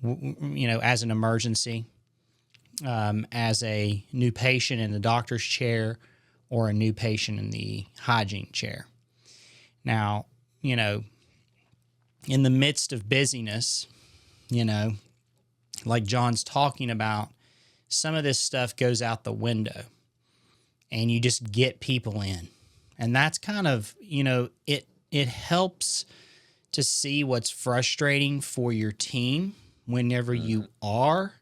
as an emergency, as a new patient in the doctor's chair, or a new patient in the hygiene chair. Now, you know, in the midst of busyness, you know, like Jon's talking about, some of this stuff goes out the window and you just get people in. And that's kind of, you know, it helps to see what's frustrating for your team whenever you are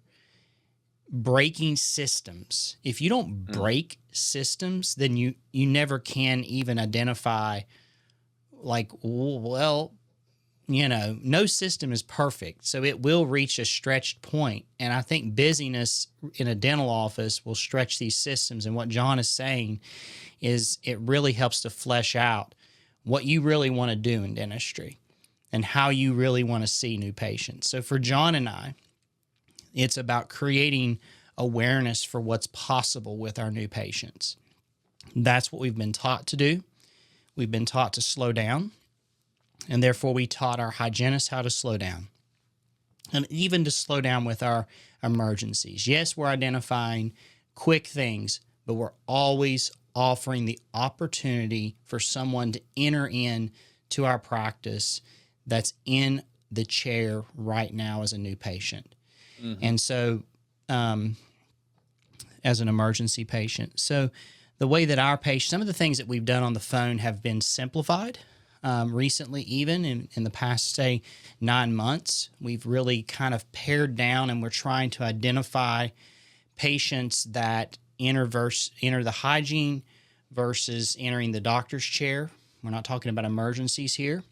breaking systems. If you don't break systems, then you never can even identify, like, well, you know, no system is perfect. So it will reach a stretched point. And I think busyness in a dental office will stretch these systems. And what Jon is saying is it really helps to flesh out what you really want to do in dentistry and how you really want to see new patients. So for Jon and I, it's about creating awareness for what's possible with our new patients. That's what we've been taught to do. We've been taught to slow down, and therefore we taught our hygienists how to slow down, and even to slow down with our emergencies. Yes, we're identifying quick things, but we're always offering the opportunity for someone to enter in to our practice that's in the chair right now as a new patient. And so, as an emergency patient. So the way that our patient, some of the things that we've done on the phone have been simplified recently, even in the past, say, 9 months. We've really kind of pared down, and we're trying to identify patients that enter the hygiene versus entering the doctor's chair. We're not talking about emergencies here,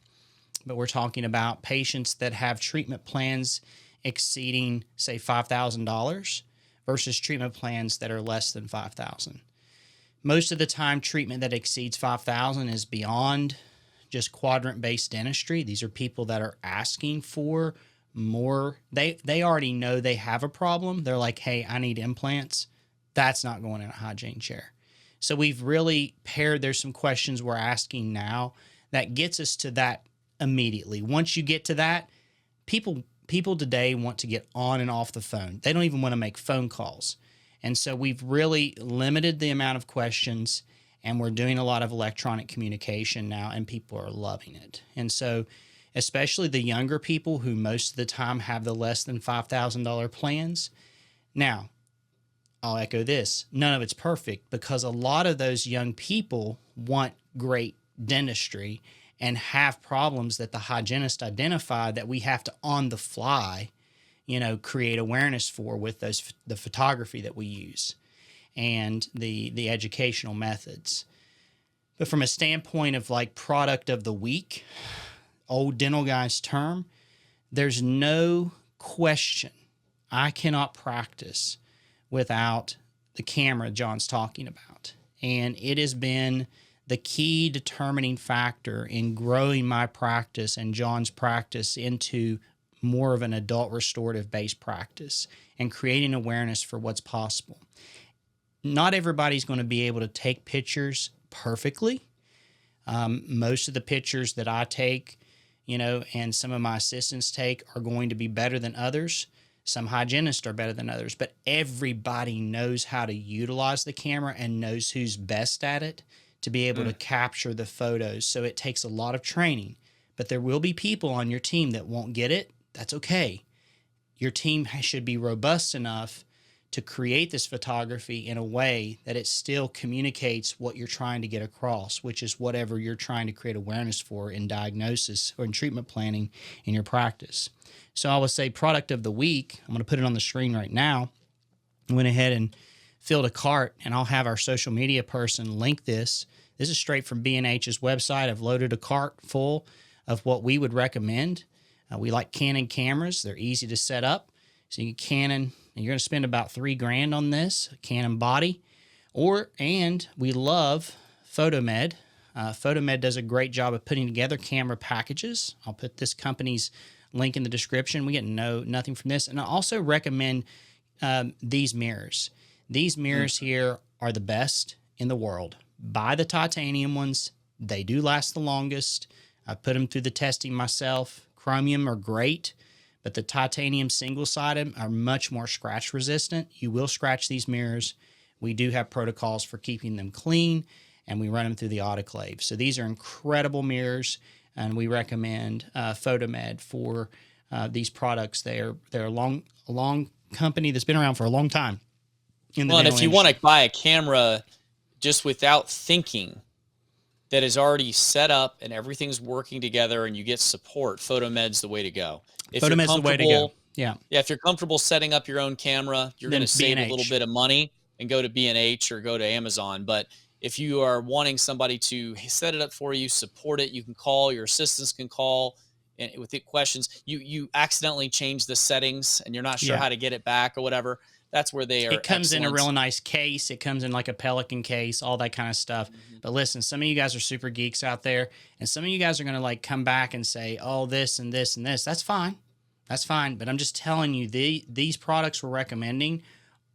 but we're talking about patients that have treatment plans exceeding, say, $5,000 versus treatment plans that are less than $5,000. Most of the time, treatment that exceeds $5,000 is beyond just quadrant-based dentistry. These are people that are asking for more. They already know they have a problem. They're like, hey, I need implants. That's not going in a hygiene chair. So we've really paired, there's some questions we're asking now that gets us to that immediately. Once you get to that, people today want to get on and off the phone. They don't even want to make phone calls. And so we've really limited the amount of questions, and we're doing a lot of electronic communication now, and people are loving it. And so especially the younger people who most of the time have the less than $5,000 plans. Now, I'll echo this. None of it's perfect, because a lot of those young people want great dentistry and have problems that the hygienist identified that we have to, on the fly, you know, create awareness for with the photography that we use and the educational methods. But from a standpoint of like product of the week, old dental guy's term, there's no question I cannot practice without the camera Jon's talking about. And it has been the key determining factor in growing my practice and Jon's practice into more of an adult restorative based practice and creating awareness for what's possible. Not everybody's going to be able to take pictures perfectly. Most of the pictures that I take, you know, and some of my assistants take are going to be better than others. Some hygienists are better than others, but everybody knows how to utilize the camera and knows who's best at it to be able to capture the photos. So it takes a lot of training, but there will be people on your team that won't get it. That's okay. Your team should be robust enough to create this photography in a way that it still communicates what you're trying to get across, which is whatever you're trying to create awareness for in diagnosis or in treatment planning in your practice. So I would say product of the week, I'm going to put it on the screen right now. I went ahead and filled a cart, and I'll have our social media person link this. This is straight from B&H's website. I've loaded a cart full of what we would recommend. We like Canon cameras. They're easy to set up. So you can Canon, and you're going to spend about $3,000 on this, a Canon body. And we love Photomed. Photomed does a great job of putting together camera packages. I'll put this company's link in the description. We get nothing from this. And I also recommend these mirrors. These mirrors here are the best in the world. Buy the titanium ones. They do last the longest. I put them through the testing myself. Chromium are great, but the titanium single-sided are much more scratch resistant. You will scratch these mirrors. We do have protocols for keeping them clean, and we run them through the autoclave. So these are incredible mirrors. and we recommend Photomed for these products. They're a long company that's been around for a long time in the Well, and dental if you want industry. to buy a camera just without thinking, that is already set up and everything's working together and you get support, Photomed's the way to go. If you're Photomed's the way to go. comfortable, Yeah. yeah, if you're comfortable setting up your own camera, you're going Then to save a little B&H. bit of money and go to B&H or go to Amazon. But if you are wanting somebody to set it up for you, support it, you can call, your assistants can call and with the questions. You accidentally change the settings and you're not sure Yeah. how to get it back or whatever. That's where they are. It comes in a excellent. real nice case. It comes in like a Pelican case, all that kind of stuff. Mhm. But listen, some of you guys are super geeks out there, and some of you guys are going to like come back and say, oh, this and this and this. That's fine. That's fine. But I'm just telling you, these products we're recommending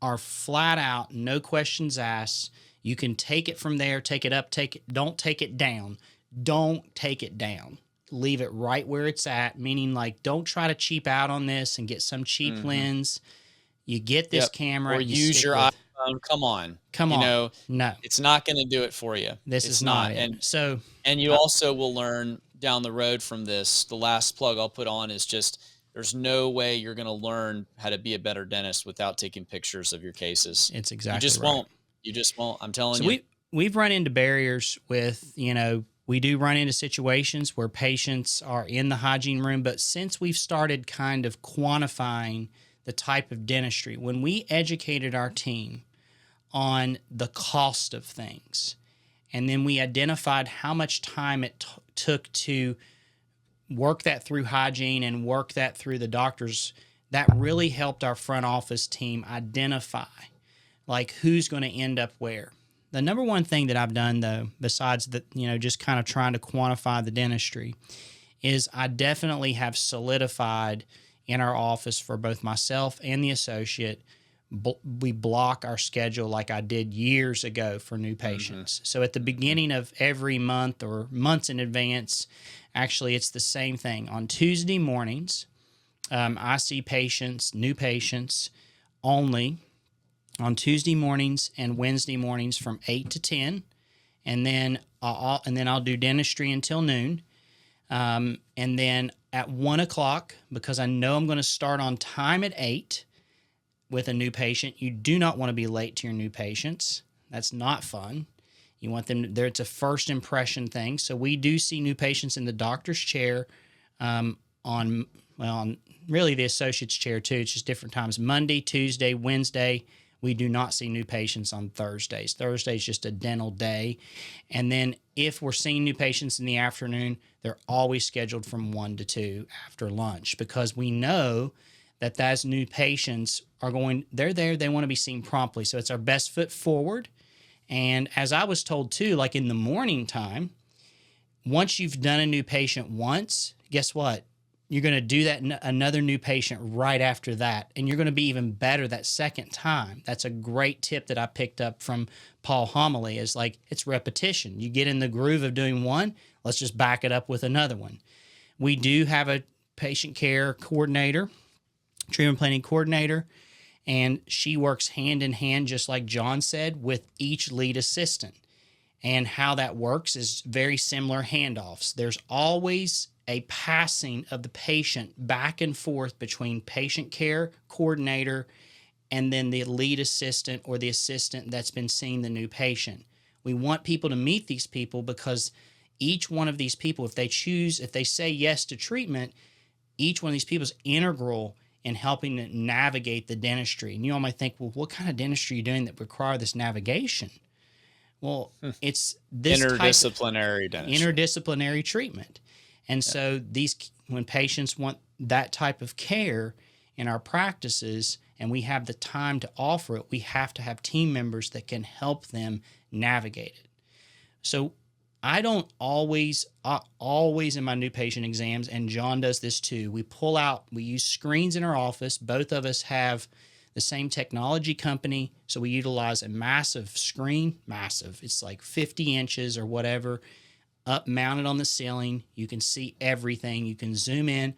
are flat out, no questions asked. You can take it from there, take it up, don't take it down. Don't take it down. Leave it right where it's at, meaning like don't try to cheap out on this and get some cheap lens. You get this camera or use your iPhone. Come on. Come on. No, It's not going to do it for you. this It's is not it. And you also will learn down the road from this. The last plug I'll put on is just there's no way you're going to learn how to be a better dentist without taking pictures of your cases. It's exactly You just right. won't. You just won't. I'm telling So you. we've run into barriers with, we do run into situations where patients are in the hygiene room, but since we've started kind of quantifying the type of dentistry, when we educated our team on the cost of things, and then we identified how much time it took to work that through hygiene and work that through the doctors, that really helped our front office team identify like who's going to end up where. The number one thing that I've done, though, besides that, just kind of trying to quantify the dentistry, is I definitely have solidified in our office for both myself and the associate. We block our schedule like I did years ago for new patients. So at the beginning of every month or months in advance, actually it's the same thing. On Tuesday mornings, I see patients, new patients only on Tuesday mornings and Wednesday mornings from 8 to 10. And then I'll do dentistry until noon. And then at 1 o'clock, because I know I'm going to start on time at 8 with a new patient. You do not want to be late to your new patients. That's not fun. You want them there. It's a first impression thing. So we do see new patients in the doctor's chair on really the associate's chair too. It's just different times. Monday, Tuesday, Wednesday. We do not see new patients on Thursdays. Thursday is just a dental day. And then if we're seeing new patients in the afternoon, they're always scheduled from 1 to 2 after lunch, because we know that those new patients they're there, they want to be seen promptly. So it's our best foot forward. And as I was told too, like in the morning time, once you've done a new patient once, guess what? You're going to do that another new patient right after that, and you're going to be even better that second time. That's a great tip that I picked up from Paul Homily, is like it's repetition. You get in the groove of doing one, let's just back it up with another one. We do have a patient care coordinator, treatment planning coordinator, and she works hand in hand, just like Jon said, with each lead assistant. And how that works is very similar handoffs. There's always a passing of the patient back and forth between patient care coordinator and then the lead assistant or the assistant that's been seeing the new patient. We want people to meet these people because each one of these people, if they say yes to treatment, each one of these people is integral in helping to navigate the dentistry. And you all might think, well, what kind of dentistry are you doing that require this navigation? Well, it's this interdisciplinary dentistry. Interdisciplinary treatment. And so when patients want that type of care in our practices and we have the time to offer it, we have to have team members that can help them navigate it. So I don't always in my new patient exams, and Jon does this too, we use screens in our office. Both of us have the same technology company, so we utilize a massive screen, it's like 50 inches or whatever, up mounted on the ceiling. You can see everything. You can zoom in.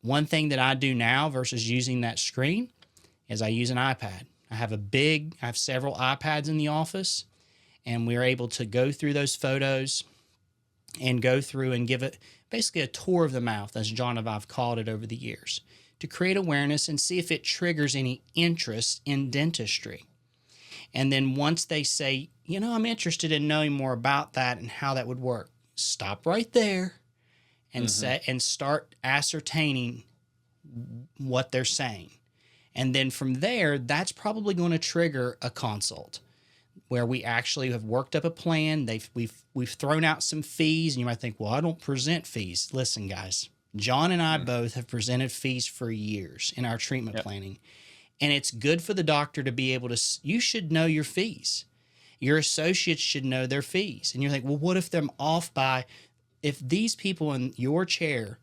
One thing that I do now versus using that screen is I use an iPad. I have several iPads in the office, and we're able to go through those photos and go through and give it basically a tour of the mouth, as John and I've called it over the years, to create awareness and see if it triggers any interest in dentistry. And then once they say, I'm interested in knowing more about that and how that would work, stop right there and start ascertaining what they're saying. And then from there, that's probably going to trigger a consult where we actually have worked up a plan. We've thrown out some fees, and you might think, well, I don't present fees. Listen, guys, John and I both have presented fees for years in our treatment planning. And it's good for the doctor to be able to, you should know your fees. Your associates should know their fees. And you're like, well, what if they're off by, if these people in your chair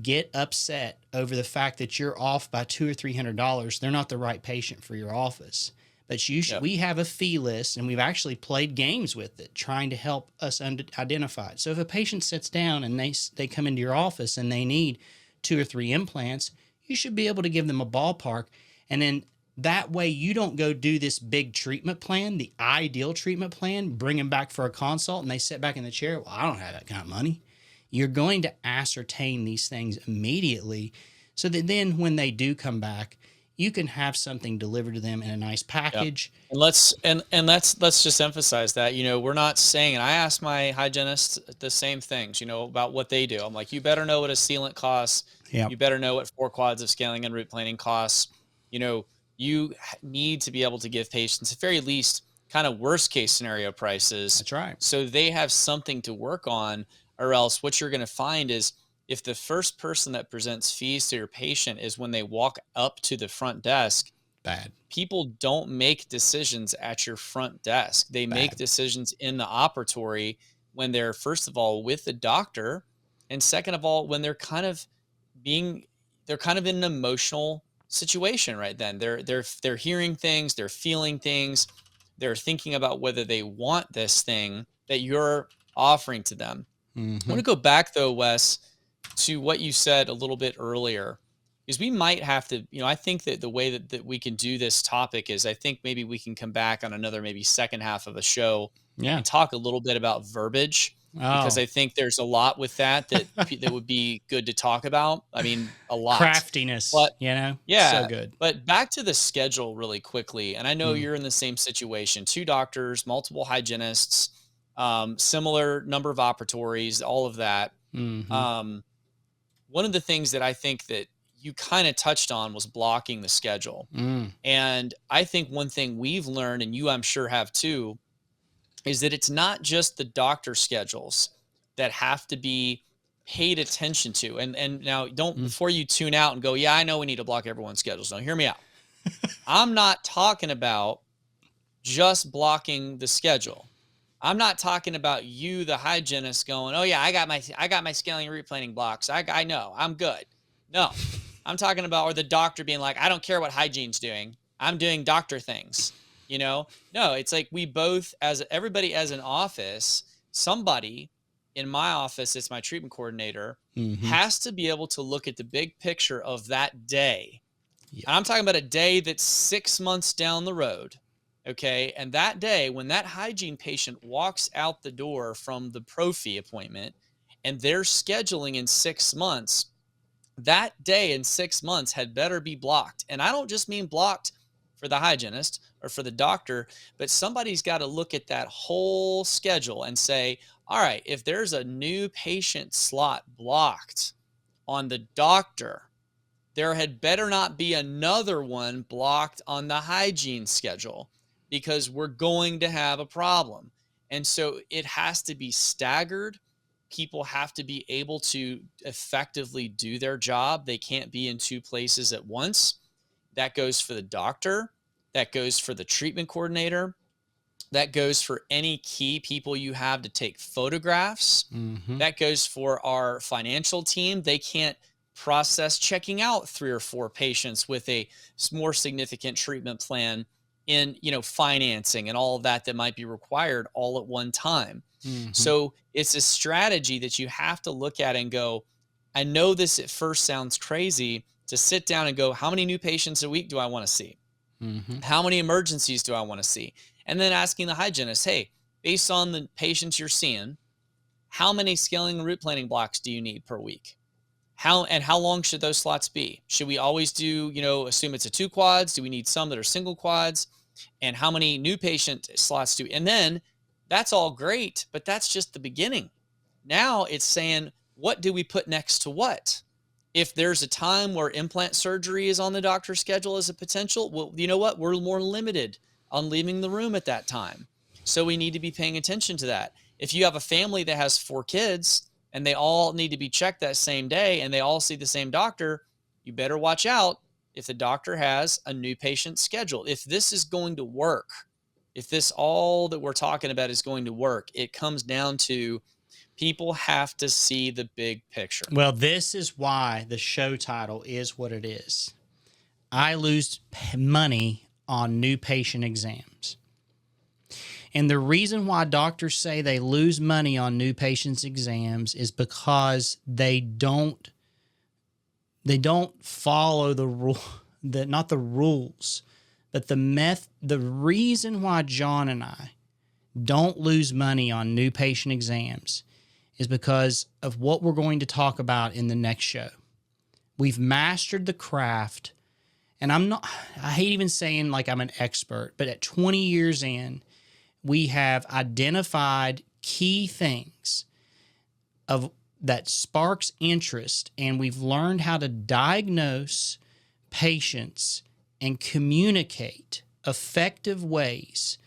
get upset over the fact that you're off by $200 or $300, they're not the right patient for your office. But we have a fee list, and we've actually played games with it, trying to help us identify it. So if a patient sits down and they come into your office and they need 2 or 3 implants, you should be able to give them a ballpark. And then that way you don't go do this big treatment plan, the ideal treatment plan, bring them back for a consult, and they sit back in the chair. Well, I don't have that kind of money. You're going to ascertain these things immediately so that then when they do come back, you can have something delivered to them in a nice package. Yep. And let's just emphasize that, we're not saying, and I ask my hygienists the same things, about what they do. I'm like, you better know what a sealant costs. Yep. You better know what 4 quads of scaling and root planing costs. You need to be able to give patients, at very least, kind of worst case scenario prices. That's right. So they have something to work on, or else what you're going to find is, if the first person that presents fees to your patient is when they walk up to the front desk, bad. People don't make decisions at your front desk. They make decisions in the operatory when they're, first of all, with the doctor, and second of all, when they're kind of in an emotional situation right then. They're hearing things, they're feeling things, they're thinking about whether they want this thing that you're offering to them. I want to go back though, Wes, to what you said a little bit earlier, because we might have to, I think that the way that we can do this topic is, I think maybe we can come back on another, maybe second half of a show and talk a little bit about verbiage, because I think there's a lot with that would be good to talk about. I mean, a lot. Craftiness, but, so good. But back to the schedule really quickly. And I know you're in the same situation, 2 doctors, multiple hygienists, similar number of operatories, all of that. One of the things that I think that you kind of touched on was blocking the schedule. And I think one thing we've learned, and you I'm sure have too, is that it's not just the doctor schedules that have to be paid attention to. And now before you tune out and go, yeah, I know we need to block everyone's schedules. Now hear me out. I'm not talking about just blocking the schedule. I'm not talking about you, the hygienist, going, oh yeah, I got my scaling and root planing blocks. I know, I'm good. No, I'm talking about, or the doctor being like, I don't care what hygiene's doing. I'm doing doctor things. No, it's like everybody as an office, somebody in my office, it's my treatment coordinator, has to be able to look at the big picture of that day. Yep. And I'm talking about a day that's 6 months down the road. Okay. And that day, when that hygiene patient walks out the door from the prophy appointment and they're scheduling in 6 months, that day in 6 months had better be blocked. And I don't just mean blocked for the hygienist or for the doctor, but somebody's got to look at that whole schedule and say, all right, if there's a new patient slot blocked on the doctor, there had better not be another one blocked on the hygiene schedule, because we're going to have a problem. And so it has to be staggered. People have to be able to effectively do their job. They can't be in 2 places at once. That goes for the doctor. That goes for the treatment coordinator. That goes for any key people you have to take photographs. That goes for our financial team. They can't process checking out 3 or 4 patients with a more significant treatment plan in, financing and all of that might be required all at one time. So it's a strategy that you have to look at and go, I know this at first sounds crazy to sit down and go, how many new patients a week do I want to see? How many emergencies do I want to see? And then asking the hygienist, hey, based on the patients you're seeing, how many scaling and root planning blocks do you need per week? How long should those slots be? Should we always do, assume it's a 2 quads? Do we need some that are single quads? And how many new patient slots and then that's all great, but that's just the beginning. Now it's saying, what do we put next to what? If there's a time where implant surgery is on the doctor's schedule as a potential, well, you know what? We're more limited on leaving the room at that time. So we need to be paying attention to that. If you have a family that has 4 kids and they all need to be checked that same day and they all see the same doctor, you better watch out if the doctor has a new patient scheduled. If this is going to work, if this all that we're talking about is going to work, it comes down to people have to see the big picture. Well, this is why the show title is what it is. I lose money on new patient exams. And the reason why doctors say they lose money on new patients' exams is because they don't follow the rule, not the rules, but the reason why Jon and I don't lose money on new patient exams is because of what we're going to talk about in the next show. We've mastered the craft, and I hate even saying like I'm an expert, but at 20 years in, we have identified key things that sparks interest, and we've learned how to diagnose patients and communicate effective ways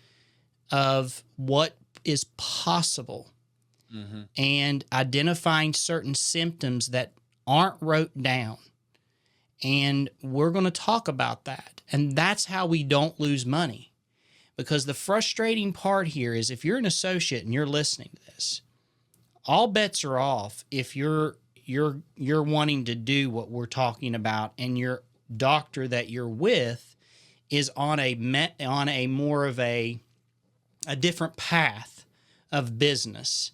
of what is possible, and identifying certain symptoms that aren't wrote down. And we're going to talk about that. And that's how we don't lose money. Because the frustrating part here is if you're an associate and you're listening to this, all bets are off if you're wanting to do what we're talking about and your doctor that you're with is on a more of a different path of business.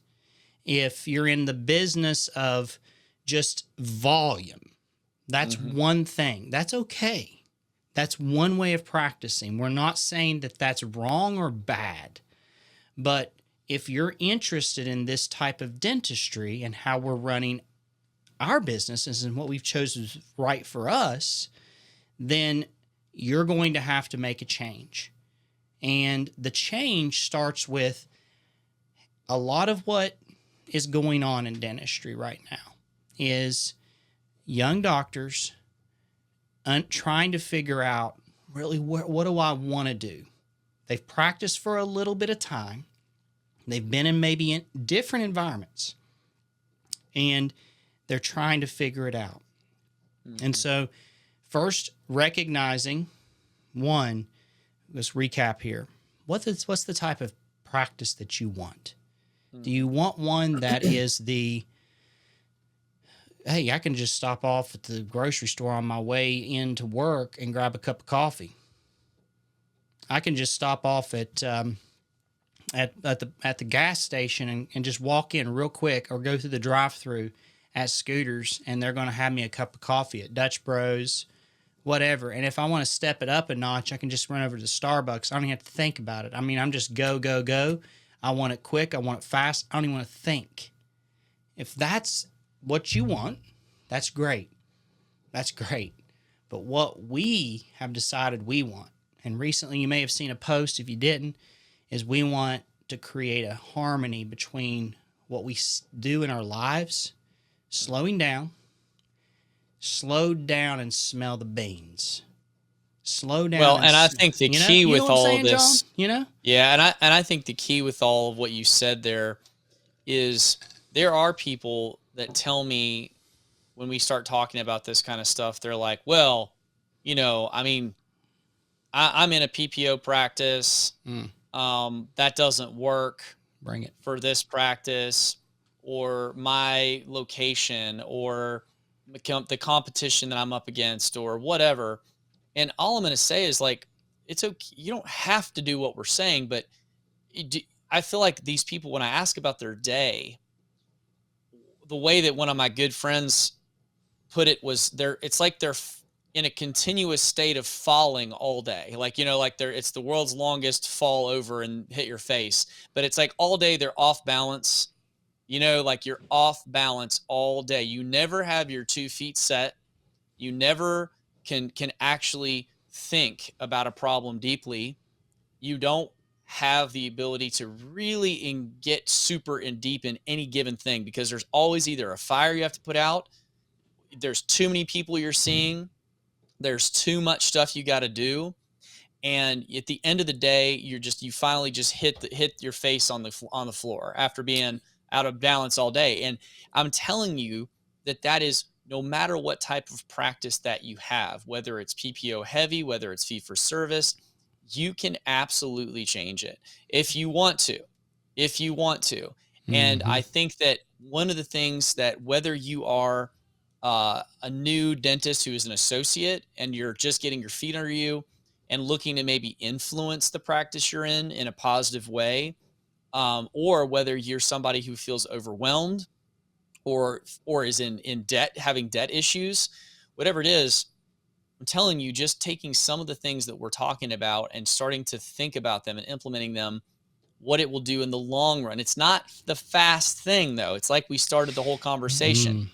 If you're in the business of just volume, that's one thing. That's okay. That's one way of practicing. We're not saying that that's wrong or bad. But if you're interested in this type of dentistry and how we're running our businesses and what we've chosen is right for us, then you're going to have to make a change. And the change starts with a lot of what is going on in dentistry right now is young doctors trying to figure out really what do I want to do. They've practiced for a little bit of time. They've been in maybe different environments, and they're trying to figure it out. And so first, recognizing, one, let's recap here. What's the type of practice that you want? Do you want one that is hey, I can just stop off at the grocery store on my way into work and grab a cup of coffee. I can just stop off at the gas station and just walk in real quick, or go through the drive-through at Scooters, and they're going to have me a cup of coffee at Dutch Bros, whatever. And if I want to step it up a notch, I can just run over to Starbucks. I don't even have to think about it. I mean, I'm just go, go, go. I want it quick. I want it fast. I don't even want to think. If that's what you want, that's great. That's great. But what we have decided we want, and recently you may have seen a post, if you didn't, is we want to create a harmony between what we do in our lives, slow down and smell the beans. Slow down. Well, and I think the key with all of this, John? Yeah, and I think the key with all of what you said there is there are people that tell me when we start talking about this kind of stuff, they're like, well, I mean, I'm in a PPO practice. That doesn't work. Bring it for this practice, or my location, or the competition that I'm up against, or whatever. And all I'm going to say is, like, it's okay. You don't have to do what we're saying, but I feel like these people, when I ask about their day, the way that one of my good friends put it was it's like they're in a continuous state of falling all day. Like, it's the world's longest fall over and hit your face, but it's like all day they're off balance like you're off balance all day. You never have your 2 feet set. You never can actually think about a problem deeply. You don't have the ability to really get super in deep in any given thing, because there's always either a fire you have to put out, there's too many people you're seeing, there's too much stuff you got to do, and at the end of the day, you finally just hit your face on the floor after being out of balance all day. And I'm telling you that is, no matter what type of practice that you have, whether it's PPO heavy, whether it's fee for service, you can absolutely change it if you want to. And Mm-hmm. I think that one of the things that, whether you are a new dentist who is an associate and you're just getting your feet under you and looking to maybe influence the practice you're in a positive way, or whether you're somebody who feels overwhelmed or is in debt, having debt issues, whatever it is, I'm telling you, just taking some of the things that we're talking about and starting to think about them and implementing them, what it will do in the long run. It's not the fast thing, though. It's like we started the whole conversation. Mm.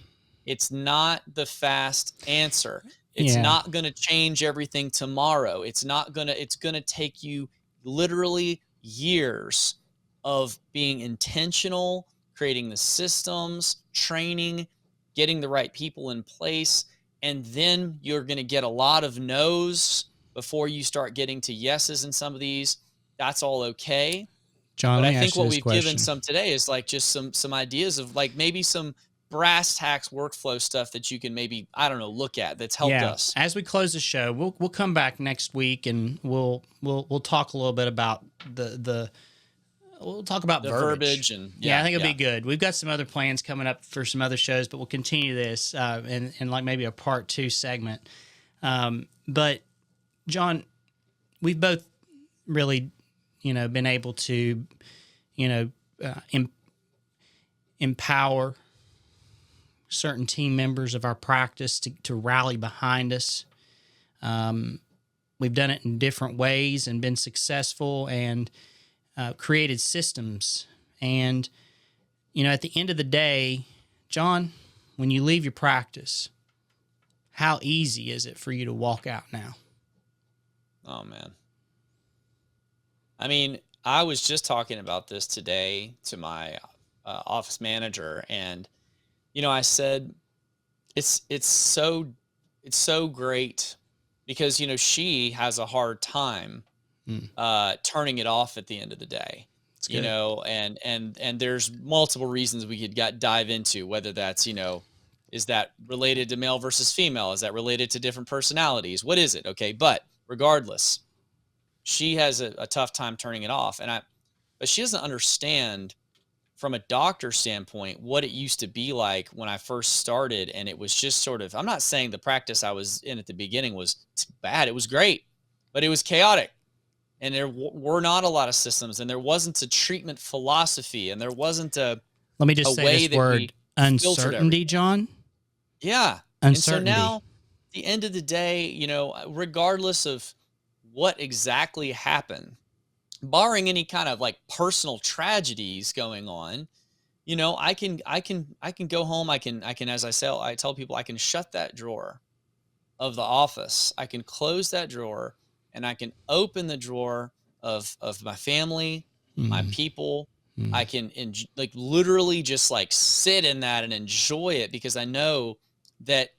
It's not the fast answer. It's Yeah. not going to change everything tomorrow. It's going to take you literally years of being intentional, creating the systems, training, getting the right people in place. And then you're going to get a lot of no's before you start getting to yeses in some of these. That's all okay. John, But let I me think ask you what this we've given question. some today is like just some ideas of like maybe some brass tacks workflow stuff that you can maybe, I don't know, look at that's helped Yeah, us. as we close the show, we'll come back next week and we'll talk a little bit about the we'll talk about The verbiage. verbiage and Yeah, I yeah, think it'll be yeah. good. We've got some other plans coming up for some other shows, but we'll continue this and like maybe a part 2 segment. But John, we've both really, been able to, empower certain team members of our practice to rally behind us. We've done it in different ways and been successful and created systems. And, at the end of the day, John, when you leave your practice, how easy is it for you to walk out now? Oh man. I mean, I was just talking about this today to my office manager, and I said it's so great because she has a hard time Mm, turning it off at the end of the day. it's good. And there's multiple reasons we could dive into, whether that's, is that related to male versus female? Is that related to different personalities? What is it? Okay. But regardless, she has a tough time turning it off. But she doesn't understand from a doctor standpoint what it used to be like when I first started. And it was just sort of, I'm not saying the practice I was in at the beginning was bad. It was great, but it was chaotic. And there were not a lot of systems, and there wasn't a treatment philosophy, and there wasn't Let me a just say way this that we word, filtered uncertainty, everything. John. Yeah. And so now, Uncertainty. at the end of the day, regardless of what exactly happened, barring any kind of like personal tragedies going on, I can go home. I can, as I tell people, I can shut that drawer of the office. I can close that drawer and I can open the drawer of my family, my Mm, people. mm. I can like literally just like sit in that and enjoy it, because I know that,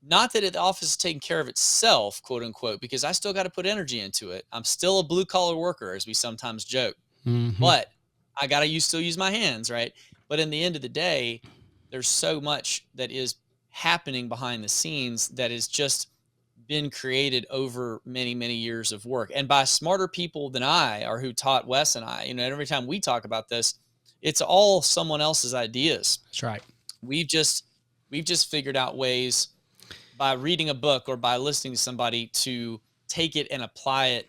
not that the office is taking care of itself, quote unquote, because I still got to put energy into it. I'm still a blue collar worker, as we sometimes joke, Mm-hmm. but I got to still use my hands, right? But in the end of the day, there's so much that is happening behind the scenes that is just been created over many, many years of work, and by smarter people than I, or who taught Wes and I. Every time we talk about this, it's all someone else's ideas. That's right. We've just figured out ways, by reading a book or by listening to somebody, to take it and apply it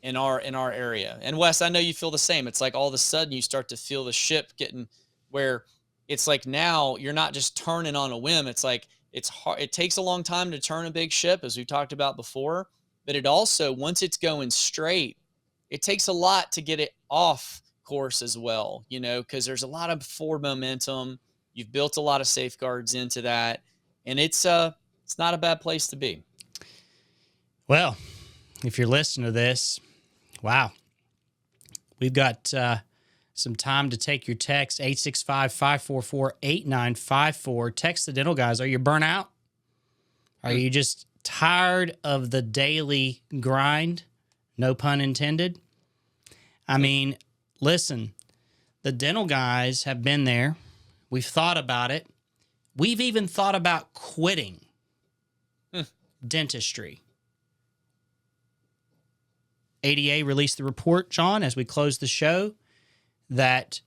in our area. And Wes, I know you feel the same. It's like all of a sudden you start to feel the ship getting where it's like now you're not just turning on a whim. It's like it's hard. It takes a long time to turn a big ship, as we talked about before. But it also, once it's going straight, it takes a lot to get it off course as well, because there's a lot of forward momentum. You've built a lot of safeguards into that, and it's not a bad place to be. Well, if you're listening to this, wow, we've got some time to take your text, 865-544-8954. Text the dental guys. Are you burnt out? Are you just tired of the daily grind? No pun intended. I mean, listen, the dental guys have been there. We've thought about it. We've even thought about quitting dentistry. ADA released the report, Jon, as we close the show, that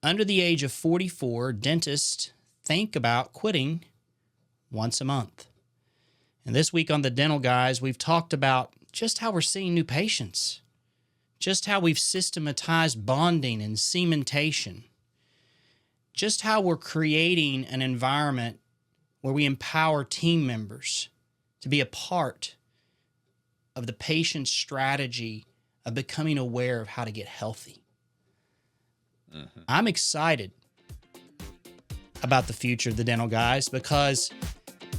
under the age of 44, dentists think about quitting once a month. And this week on the Dental Guys, we've talked about just how we're seeing new patients, just how we've systematized bonding and cementation, just how we're creating an environment where we empower team members to be a part of the patient's strategy of becoming aware of how to get healthy. I'm excited about the future of the Dental Guys because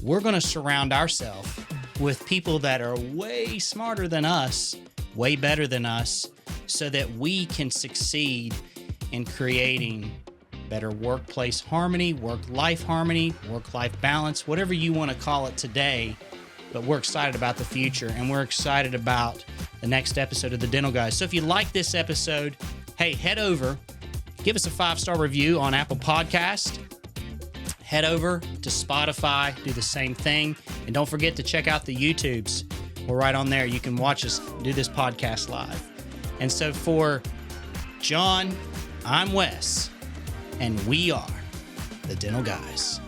we're going to surround ourselves with people that are way smarter than us, way better than us, so that we can succeed in creating better workplace harmony, work-life harmony, work-life balance, whatever you want to call it today. But we're excited about the future, and we're excited about the next episode of the Dental Guys. So if you like this episode, hey, head over, give us a 5-star review on Apple Podcast. Head over to Spotify, do the same thing. And don't forget to check out the YouTubes. We're right on there. You can watch us do this podcast live. And so for Jon, I'm Wes, and we are the Dental Guys.